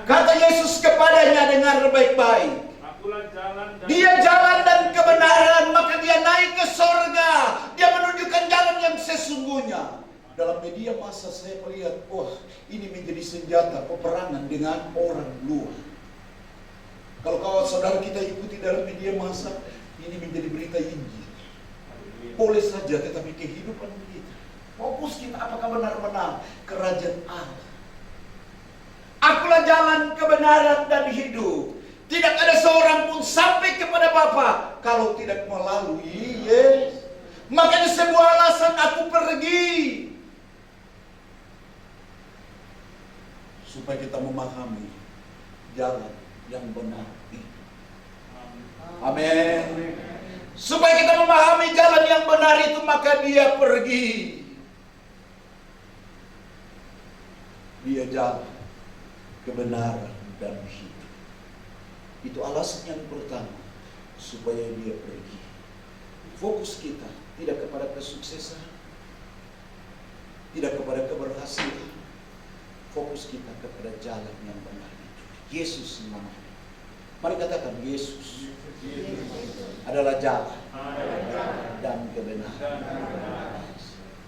Kata Yesus kepadanya, dengar baik-baik. Akulah jalan dan Dia jalan dan kebenaran, maka dia naik ke sorga. Dia menunjukkan jalan yang sesungguhnya. Dalam media massa saya melihat, wah, ini menjadi senjata peperangan dengan orang luar. Kalau kawan saudara kita ikuti dalam media massa, ini menjadi berita Injil. Boleh saja, tetapi kehidupan kita, fokus kita apakah benar-benar kerajaan Allah. Akulah jalan, kebenaran, dan hidup. Tidak ada seorang pun sampai kepada Bapa kalau tidak melalui Yesus. Makanya sebuah alasan aku pergi. Supaya kita memahami jalan yang benar. Amin. Supaya kita memahami jalan yang benar itu, maka dia pergi. Dia jalan, kebenaran, dan hidup. Itu alasan yang pertama, supaya dia pergi. Fokus kita tidak kepada kesuksesan, tidak kepada keberhasilan. Fokus kita kepada jalan yang benar itu. Yesus namanya. Mari katakan, Yesus adalah jalan dan kebenaran.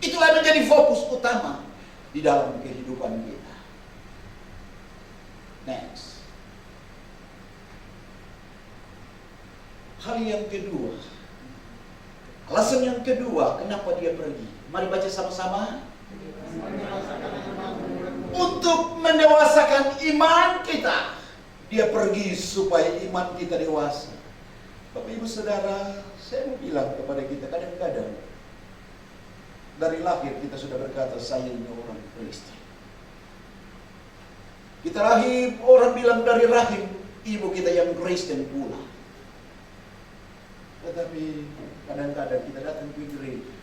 Itulah menjadi fokus utama di dalam kehidupan kita. Next. Hal yang kedua, alasan yang kedua kenapa dia pergi. Mari baca sama-sama. Untuk mendewasakan iman kita. Dia pergi supaya iman kita dewasa. Bapak Ibu Saudara, saya mau bilang kepada kita, kadang-kadang dari lahir kita sudah berkata, saya ini orang Kristen. Kita rahim, orang bilang dari rahim ibu kita yang Kristen pula. Tetapi kadang-kadang kita datang ke gereja,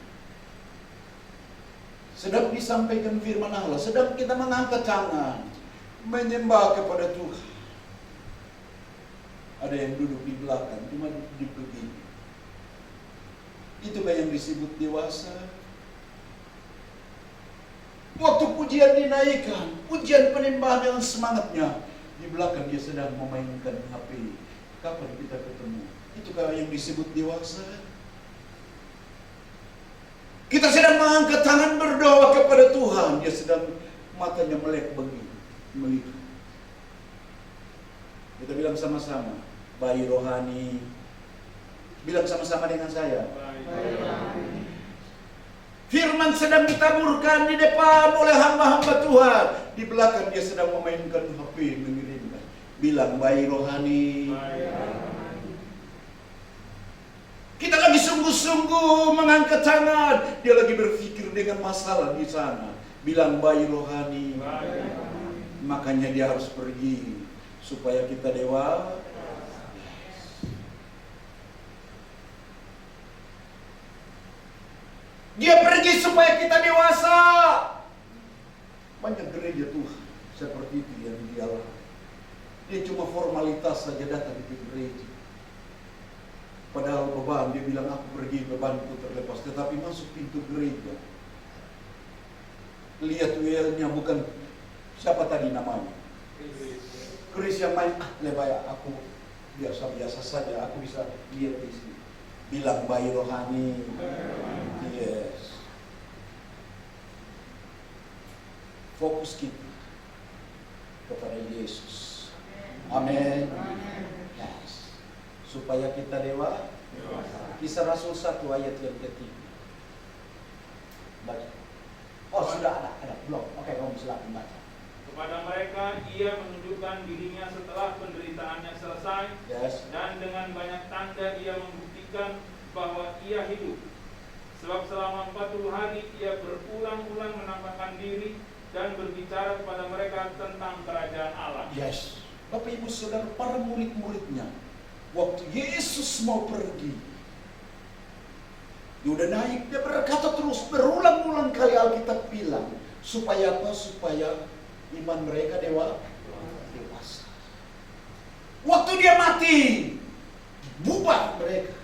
sedang disampaikan firman Allah, sedang kita mengangkat tangan, menyembah kepada Tuhan. Ada yang duduk di belakang, cuma duduk begini. Itukah yang disebut dewasa? Waktu pujian dinaikkan, pujian penyembahan dengan semangatnya, di belakang dia sedang memainkan HP. Kapan kita ketemu? Itukah yang disebut dewasa? Kita sedang mengangkat tangan berdoa kepada Tuhan, dia sedang matanya melek begini, melihat. Kita bilang sama-sama, bayi rohani. Bilang sama-sama dengan saya. Firman sedang ditaburkan di depan oleh hamba-hamba Tuhan. Di belakang dia sedang memainkan HP, mengirimkan. Bilang, bayi rohani. Kita lagi sungguh-sungguh mengangkat tangan. Dia lagi berpikir dengan masalah di sana. Bilang, bayi rohani. Makanya dia harus pergi supaya kita dewasa. Dia pergi supaya kita dewasa. Banyak gereja Tuhan seperti itu yang dia lakukan. Dia cuma formalitas saja datang ke gereja. Padahal beban, dia bilang aku pergi, bebanku terlepas. Tetapi masuk pintu gereja, lihat WL-nya bukan siapa tadi namanya, Chris yang main, lebay, aku biasa-biasa saja, aku bisa lihat di sini. Bilang bayi rohani. Yes. Fokus kita kepada Yesus. Amin. Yes. Supaya kita dewasa. Kisah Rasul 1 ayat yang ketiga. Baca. Oh, sudah ada. Belum. Oke, kamu silakan baca. Kepada mereka ia menunjukkan dirinya setelah penderitaannya selesai. Yes. Dan dengan banyak tanda ia membuktikan bahwa ia hidup. Sebab selama 40 hari ia berulang-ulang menampakkan diri dan berbicara kepada mereka tentang kerajaan Allah. Yes. Bapak Ibu Saudara, para murid-muridnya, waktu Yesus mau pergi, Dia udah naik, dia berkata terus berulang-ulang kali Alkitab bilang, supaya apa? Supaya iman mereka dewasa. Waktu dia mati, bubar mereka.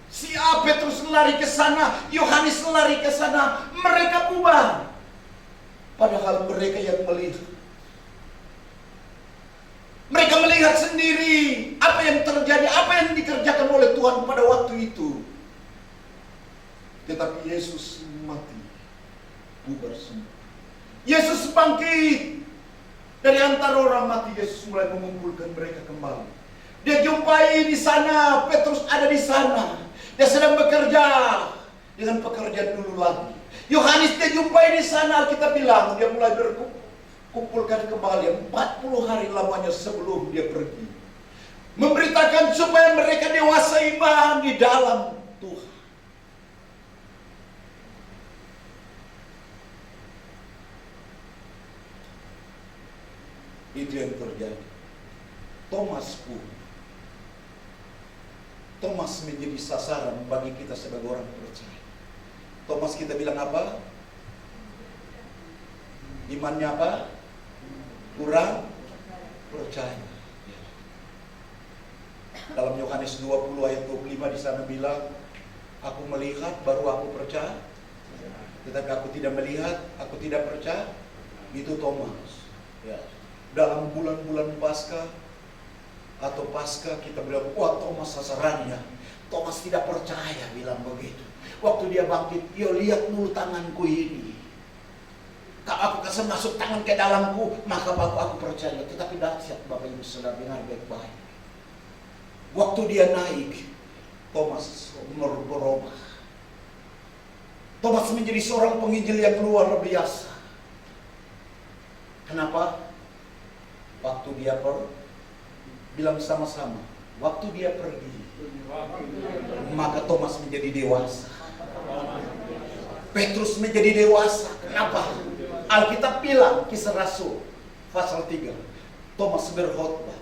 Si Petrus lari ke sana, Yohanes lari ke sana, mereka bubar. Padahal mereka yang melihat. Mereka melihat sendiri apa yang terjadi, apa yang dikerjakan oleh Tuhan pada waktu itu. Tetapi Yesus mati, bubar semua. Yesus bangkit dari antara orang mati. Yesus mulai mengumpulkan mereka kembali. Dia jumpai di sana, Petrus ada di sana. Dia sedang bekerja dengan pekerjaan dulu lagi. Yohanes dia jumpai di sana, Alkitab bilang dia mulai berkumpulkan kembali 40 hari lamanya sebelum dia pergi. Memberitakan supaya mereka dewasa iman di dalam Tuhan. Itu yang terjadi. Thomas menjadi sasaran bagi kita sebagai orang percaya. Thomas kita bilang apa? Imannya apa? Kurang percaya. Dalam Yohanes 20 ayat 25 di sana bilang, aku melihat baru aku percaya, tetapi aku tidak melihat, aku tidak percaya. Itu Thomas. Ya. Dalam bulan-bulan Paskah atau Paskah kita bilang, wah Thomas sasarannya. Thomas tidak percaya bilang begitu. Waktu dia bangkit, yo lihat dulu tanganku ini. Kalau aku kasih masuk tangan ke dalamku, maka aku percaya. Tetapi dahsyat Bapak Ibu Saudara, dengar baik-baik. Waktu dia naik, Thomas berubah. Thomas menjadi seorang penginjil yang luar biasa. Kenapa? Waktu dia bilang sama-sama, waktu dia pergi, maka Thomas menjadi dewasa. Petrus menjadi dewasa. Kenapa? Alkitab bilang, Kisah Rasul pasal 3, Thomas berkhotbah.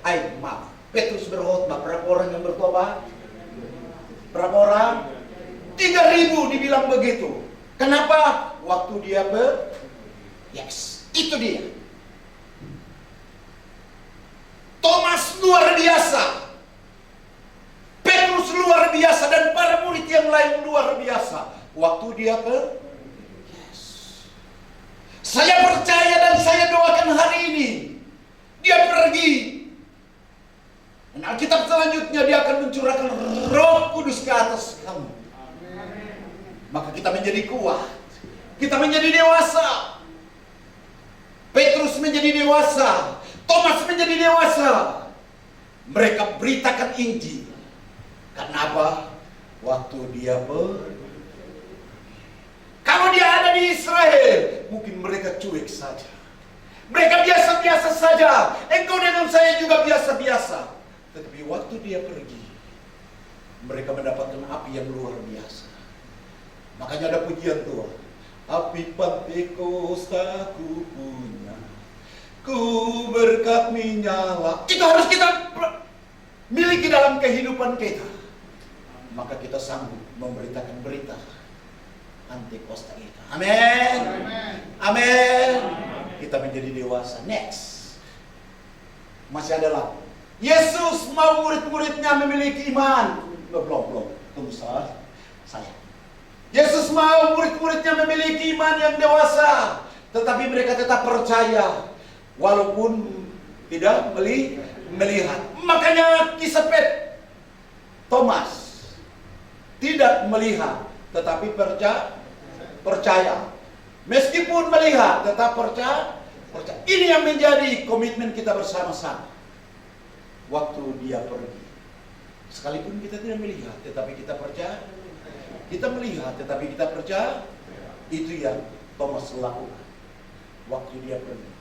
Petrus berkhotbah. Berapa orang yang bertobat? Berapa orang? 3.000 dibilang begitu. Kenapa? Waktu dia itu dia. Thomas luar biasa, Petrus luar biasa, dan para murid yang lain luar biasa. Waktu dia saya percaya dan saya doakan hari ini dia pergi. Dan Alkitab selanjutnya dia akan mencurahkan Roh Kudus ke atas kamu. Maka kita menjadi kuat, kita menjadi dewasa. Petrus menjadi dewasa, Thomas menjadi dewasa. Mereka beritakan Injil. Kenapa? Waktu dia kalau dia ada di Israel, mungkin mereka cuek saja. Mereka biasa-biasa saja. Engkau dengan saya juga biasa-biasa. Tetapi waktu dia pergi, mereka mendapatkan api yang luar biasa. Makanya ada pujian Tuhan. Api Pentekosta ku punya, ku berkat menyala. Itu harus kita miliki dalam kehidupan kita. Maka kita sanggup memberitakan berita Pentekosta itu. Amin. Amin. Kita menjadi dewasa. Next. Masih ada lagi. Yesus mau murid-muridnya memiliki iman. Belum. Tunggu saya. Yesus mau murid-muridnya memiliki iman yang dewasa. Tetapi mereka tetap percaya. Walaupun tidak melihat. Makanya kisah Thomas tidak melihat, tetapi percaya. Meskipun melihat, tetap percaya. Ini yang menjadi komitmen kita bersama-sama. Waktu dia pergi, sekalipun kita tidak melihat, tetapi kita percaya. Kita melihat, tetapi kita percaya. Itu yang Thomas lakukan waktu dia pergi.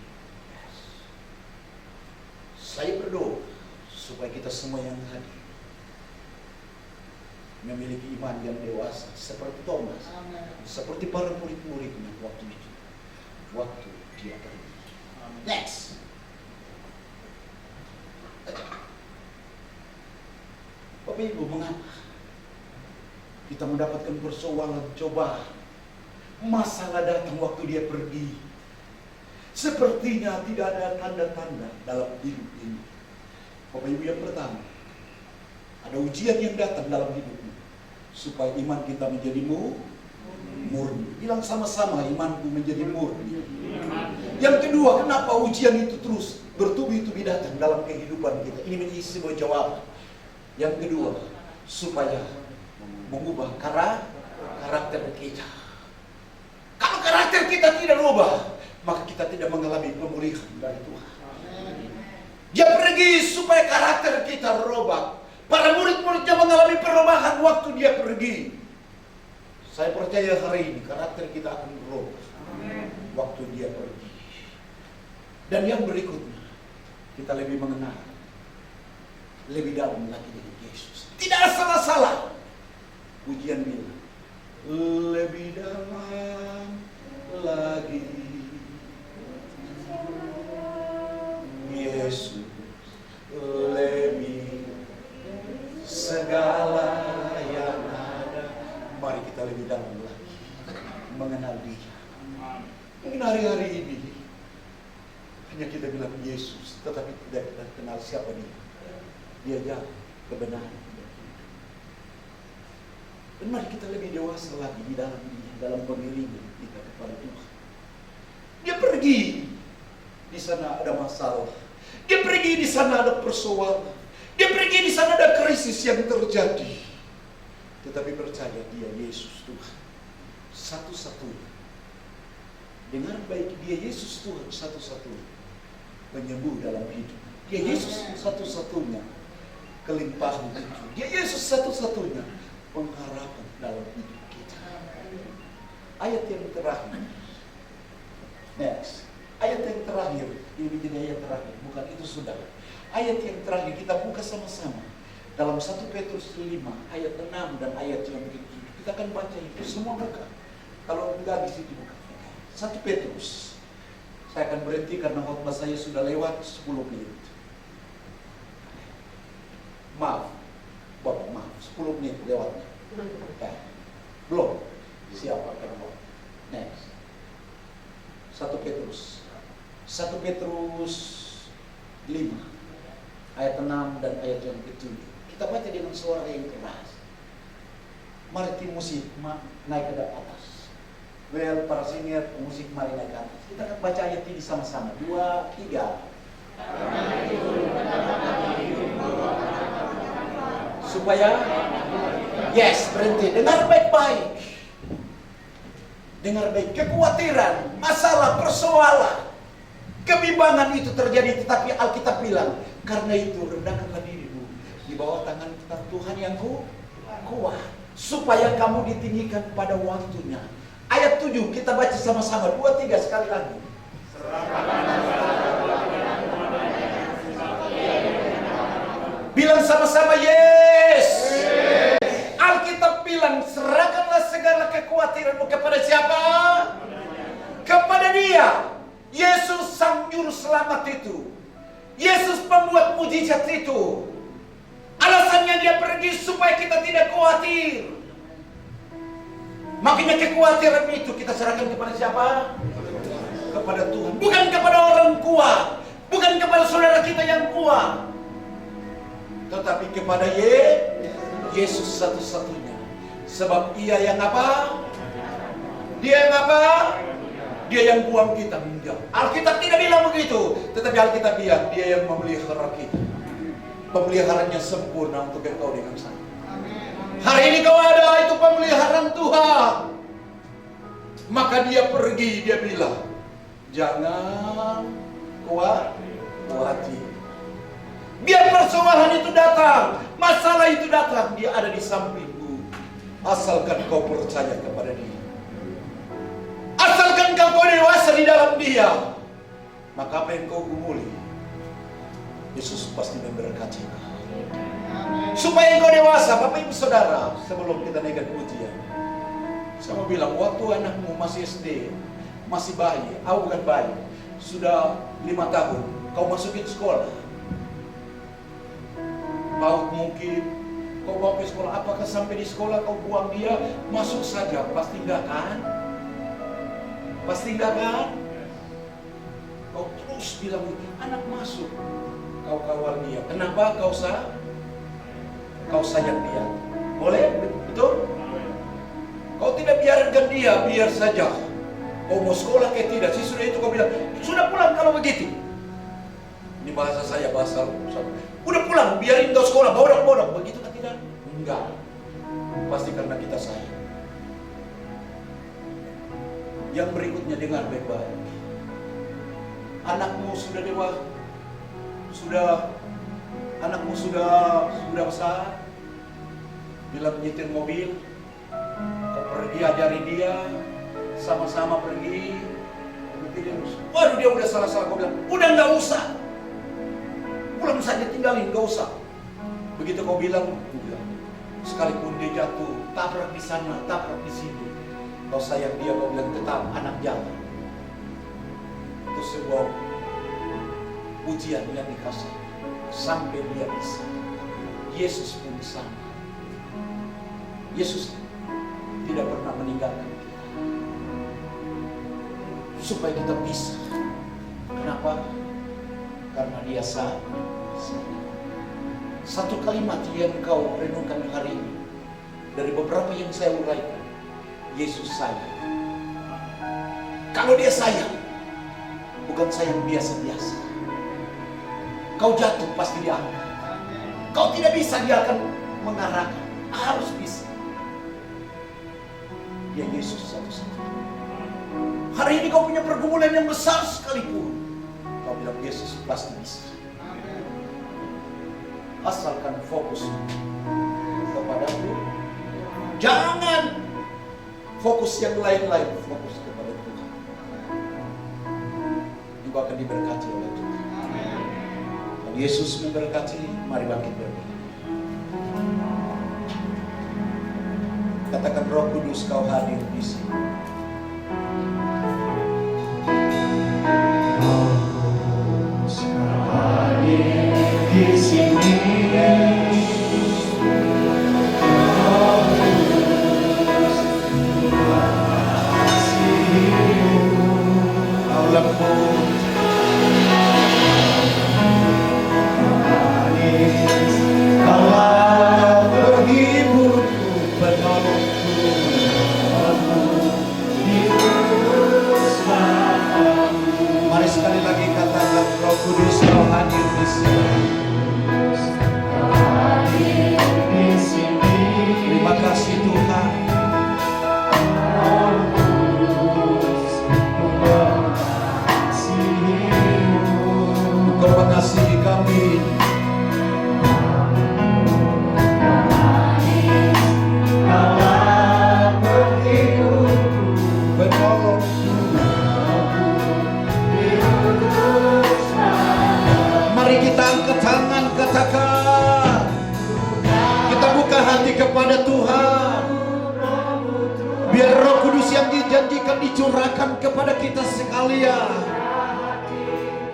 Saya berdoa supaya kita semua yang hadir memiliki iman yang dewasa seperti Thomas. Amen. Seperti para murid-muridnya waktu itu. Waktu dia pergi. Next. Bapak Ibu, mengapa di kita mendapatkan persoalan, coba masalah datang waktu dia pergi. Sepertinya tidak ada tanda-tanda dalam hidup ini. Bapak Ibu, yang pertama, ada ujian yang datang dalam hidupmu supaya iman kita menjadi murni. Bilang sama-sama, imanku menjadi murni. Yang kedua, kenapa ujian itu terus bertubi-tubi datang dalam kehidupan kita? Ini menjadi sebuah jawaban. Yang kedua, supaya mengubah karakter kita. Kalau karakter kita tidak berubah, maka kita tidak mengalami pemulihan dari Tuhan. Dia pergi supaya karakter kita berubah. Para murid-muridnya mengalami perubahan waktu dia pergi. Saya percaya hari ini karakter kita akan berubah waktu dia pergi. Dan yang berikutnya, kita lebih mengenal, lebih dalam lagi dengan Yesus. Tidak ada salah-salah. Ujian bilang, lebih dalam lagi Yesus, lebih segala yang ada. Mari kita lebih dalam lagi mengenal Dia. Mungkin hari-hari ini hanya kita bilang Yesus, tetapi tidak kita kenal siapa Dia. Dia jauh kebenaran. Dan mari kita lebih dewasa lagi di dalam Dia, dalam pengiringan kita kepada Tuhan. Dia pergi, di sana ada masalah. Dia pergi, di sana ada persoalan. Dia pergi, di sana ada krisis yang terjadi. Tetapi percaya Dia Yesus Tuhan satu-satunya. Dengar baik, Dia Yesus Tuhan satu-satunya penyembuh dalam hidup. Dia Yesus satu-satunya kelimpahan itu. Dia Yesus satu-satunya pengharapan dalam hidup kita. Ayat yang terakhir. Next. Ayat yang terakhir. Ini menjadi ayat terakhir. Bukan itu sudah. Ayat yang terakhir kita buka sama-sama. Dalam 1 Petrus 5 ayat 6 dan ayat yang begitu. Kita akan baca itu semua buka. Kalau enggak di situ buka. 1 Petrus. Saya akan berhenti karena khotbah saya sudah lewat 10 menit. Maaf. Bapak, maaf. 10 menit lewatnya. Belum. Siapa kan? Next. 1 Petrus 5 ayat 6 dan ayat yang ke-7. Kita baca dengan suara yang keras. Mari tim musik naik ke atas. Well, para senior musik mari naik ke atas. Kita akan baca ayat ini sama-sama. 2, 3. Supaya yes, berhenti. Dengar baik-baik. Dengar baik. Kekhawatiran, masalah, persoalan, kebimbangan itu terjadi. Tetapi Alkitab bilang, karena itu rendahkanlah dirimu di bawah tangan Tuhan yang kuat, supaya kamu ditinggikan pada waktunya. Ayat 7 kita baca sama-sama. 2, 3 sekali lagi. Bilang sama-sama yes. Alkitab bilang serahkanlah segala kekhawatiranmu kepada siapa? Kepada Dia. Yesus sang juru selamat itu. Yesus pembuat mujizat itu. Alasannya Dia pergi supaya kita tidak khawatir. Makanya kekhawatiran itu kita serahkan kepada siapa? Kepada Tuhan. Bukan kepada orang kuat. Bukan kepada saudara kita yang kuat. Tetapi kepada Yesus satu-satunya. Sebab Ia yang apa? Dia yang apa? Dia yang buang kita menjauh. Alkitab tidak bilang begitu. Tetapi Alkitab bilang Dia yang memelihara kita. Pemeliharanya sempurna untuk engkau dengan saya. Hari ini kau ada itu pemeliharaan Tuhan. Maka Dia pergi, Dia bilang, jangan khawatir. Biar persoalan itu datang, masalah itu datang, Dia ada di sampingmu. Asalkan kau percaya kepada Dia. Asalkan kau dewasa di dalam Dia. Maka apa yang kau gumuli, Yesus pasti memberkati kau. Supaya engkau dewasa, Bapak Ibu Saudara, sebelum kita naikkan pujian, saya mau bilang, waktu anakmu masih SD, masih bayi, bukan bayi, sudah 5 tahun, kau masukin sekolah, PAUD mungkin, Kau bawa ke sekolah, apakah sampai di sekolah kau buang dia? Masuk saja, pasti enggak kan? Pasti enggak kan? Kau terus bilang, anak masuk, kau kawal dia. Kenapa? Kau sayang dia. Boleh? Betul? Kau tidak biarkan dia, biar saja. Kau mau sekolah ke tidak? Si sudah itu kau bilang, sudah pulang kalau begitu. Ini bahasa saya, bahasa udah pulang, biarin kau sekolah, bodoh-bodoh. Begitu kan tidak? Enggak. Pasti karena kita sayang. Yang berikutnya dengar baik-baik. Anakmu sudah dewasa, anakmu sudah besar, bila menyetir mobil, kau pergi ajari dia, sama-sama pergi. Waduh, dia udah salah-salah, kau bilang, udah nggak usah, pulang saja, tinggalin, nggak usah. Begitu kau bilang, sekalipun dia jatuh, tabrak di sana, tabrak di sini, kau sayang dia, kau bilang tetap anak jalan. Itu sebuah ujian yang dikasih sampai dia bisa. Yesus pun sama. Yesus tidak pernah meninggalkan kita supaya kita bisa. Kenapa? Karena dia sayang. Satu kalimat yang kau renungkan hari ini dari beberapa yang saya uraikan, Yesus sayang. Kalau dia sayang, bukan sayang biasa-biasa. Kau jatuh pasti dia angkat. Kau tidak bisa, dia akan mengarahkan. Harus bisa. Dia Yesus satu-satunya. Hari ini kau punya pergumulan yang besar sekalipun, kau bilang Yesus pasti bisa. Asalkan fokus kepadaku. Jangan fokus yang lain-lain, fokus kepada Tuhan. Juga akan diberkati oleh Tuhan. Dan Yesus memberkati, mari bangkit berdiri. Katakan, Roh Kudus, kau hadir di sini. Di sini kau lembut, manis, kau berhiburku, penolongku, Yesus Bapa. Mari sekali lagi katakan, Roh Kudus, kau hadir di sini. Terima kasih Tuhan. Engkau mengasihi kami. Mari kita angkat tangan, katakan, kita buka hati kepada Tuhan. Biar Roh Kudus yang dijanjikan dicurahkan kepada kita sekalian.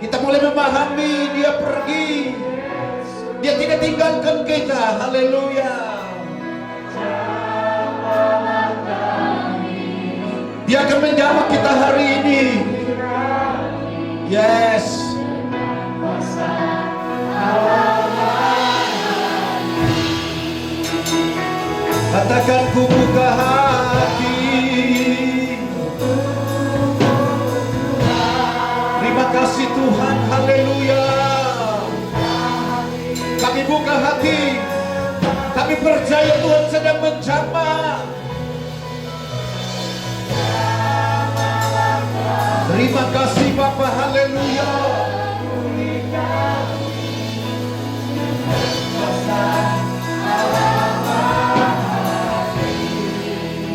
Kita mulai memahami dia pergi, dia tidak tinggalkan kita. Haleluya. Dia akan menjawab kita hari ini. Yes. Katakan, ku buka hati. Terima kasih Tuhan, haleluya. Kami buka hati. Kami percaya Tuhan sedang menjamah. Terima kasih Bapa, haleluya.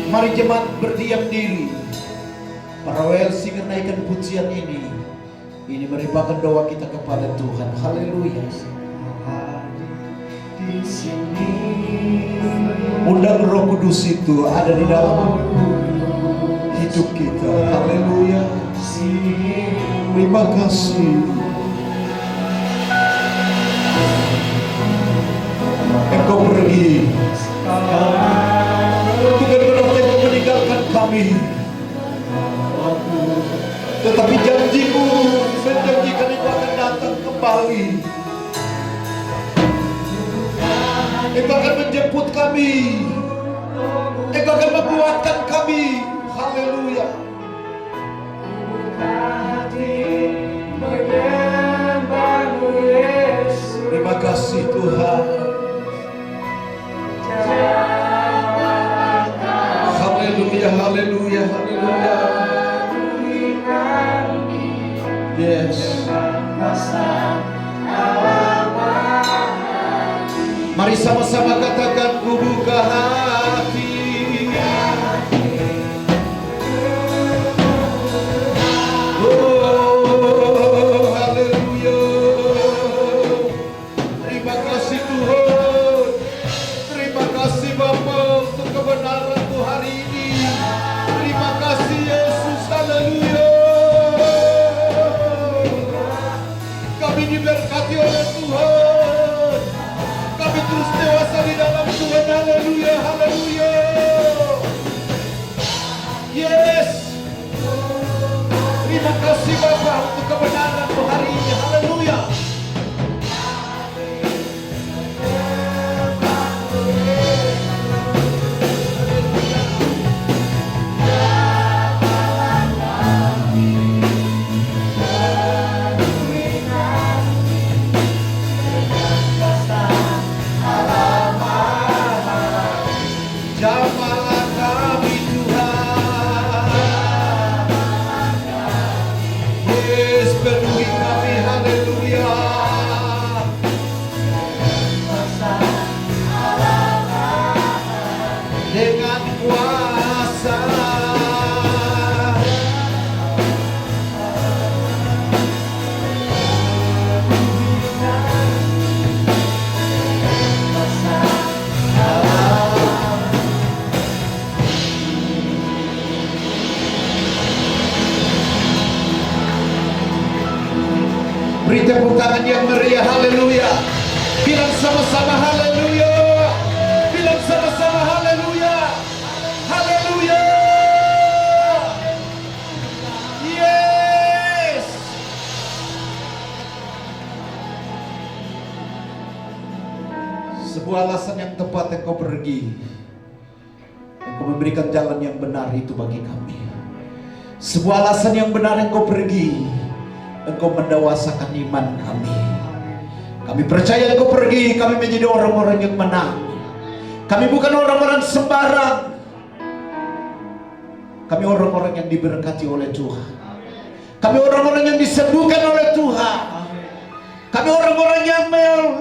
Mari jemaat berdiam diri. Para WLC naikkan pujian ini. Ini merupakan doa kita kepada Tuhan. Haleluya. Di sini. Undang Roh Kudus itu ada di dalam hidup kita. Haleluya. Terima kasih. Engkau pergi kembali. Engkau akan menjemput kami. Engkau akan menguatkan kami. Haleluya. Terima kasih Tuhan. Haleluya, haleluya, haleluya. Yes. Mari sama-sama katakan, ku buka hati. Oh, haleluya. Terima kasih Tuhan. Terima kasih Bapa untuk kebenaran-Mu hari ini. Terima kasih Yesus, haleluya. Kami diberkati oleh Tuhan. Kami terus dewasa di dalam Tuhan, haleluya, haleluya. Yes. Terima kasih Bapa untuk kebenaran-Mu hari ini, haleluya. Jamalah kami Tuhan. Yes, penuhi kami, haleluya. Dengan kuasa. Beri tepuk tangan yang meriah, haleluya. Bilang sama-sama haleluya. Bilang sama-sama haleluya. Haleluya. Yes. Sebuah alasan yang tepat engkau pergi. Engkau memberikan jalan yang benar itu bagi kami. Sebuah alasan yang benar engkau pergi. Engkau mendewasakan iman kami. Kami percaya Engkau pergi, kami menjadi orang-orang yang menang. Kami bukan orang-orang sembarang. Kami orang-orang yang diberkati oleh Tuhan. Kami orang-orang yang disembuhkan oleh Tuhan. Kami orang-orang yang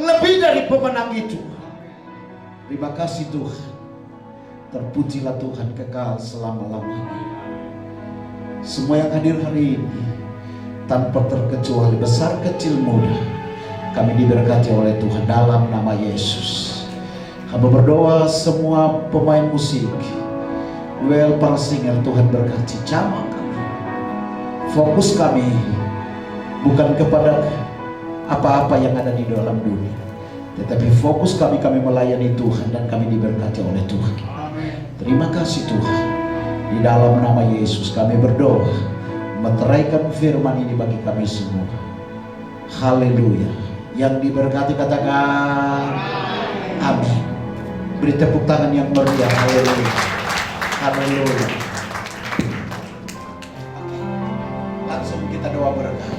lebih dari pemenang itu. Terima kasih Tuhan. Terpujilah Tuhan kekal selama-lamanya. Semua yang hadir hari ini, tanpa terkecuali besar kecil muda, kami diberkati oleh Tuhan dalam nama Yesus. Hamba berdoa semua pemain musik, well para singer, Tuhan berkati jamaah kami. Fokus kami bukan kepada apa-apa yang ada di dalam dunia, tetapi fokus kami melayani Tuhan dan kami diberkati oleh Tuhan. Terima kasih Tuhan. Di dalam nama Yesus kami berdoa. Meteraikan firman ini bagi kami semua. Haleluya. Yang diberkati katakan amin. Beri tepuk tangan yang meriah. Haleluya. Haleluya. Langsung kita doa berkat.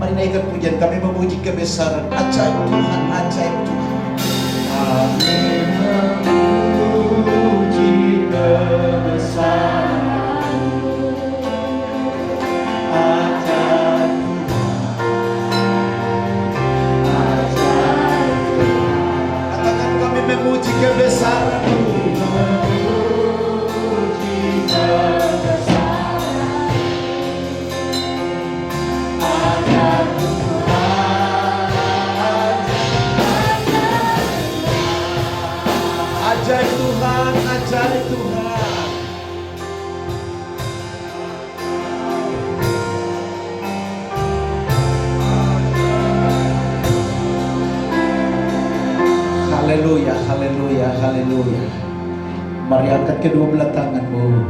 Mari naikkan pujian kami memuji kebesaran ajaib Tuhan, ajaib Tuhan. Amin. Memuji kebesaran memuji kebesaran-Mu, memuji kebesaran ajaib Tuhan, ajaib Tuhan, ajaib Tuhan. Haleluya, haleluya, haleluya. Mari angkat kedua belah tanganmu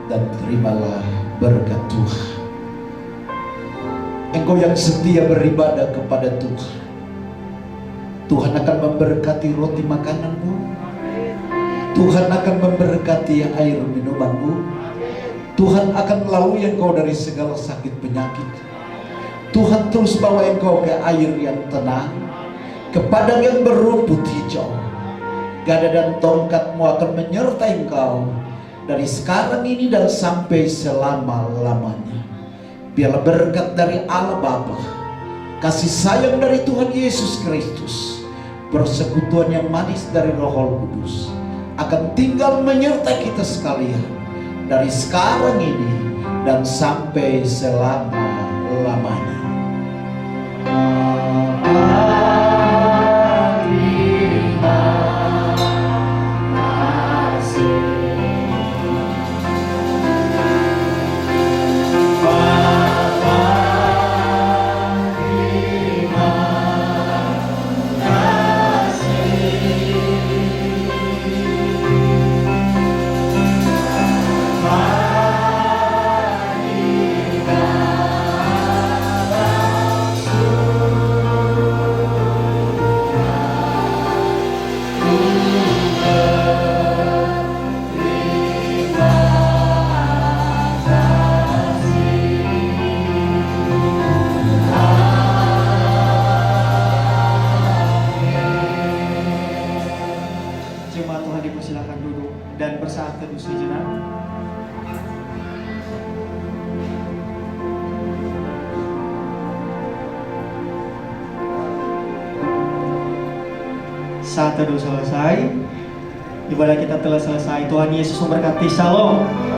dan terimalah berkat Tuhan. engkau yang setia beribadah kepada Tuhan, Tuhan akan memberkati roti makananmu, Tuhan akan memberkati air minumanmu, Tuhan akan melalui engkau dari segala sakit penyakit. Tuhan terus bawa engkau ke air yang tenang, ke padang yang berumput hijau. Gada dan tongkatmu akan menyertai engkau dari sekarang ini dan sampai selama-lamanya. Biarlah berkat dari Allah Bapa, kasih sayang dari Tuhan Yesus Kristus, persekutuan yang manis dari Roh Kudus akan tinggal menyertai kita sekalian dari sekarang ini dan sampai selama-lamanya. Jemaat Tuhan dipersilakan duduk dan bersaat teduh sejenak. Saat teduh selesai, ibadah kita telah selesai. Tuhan Yesus memberkati. Shalom.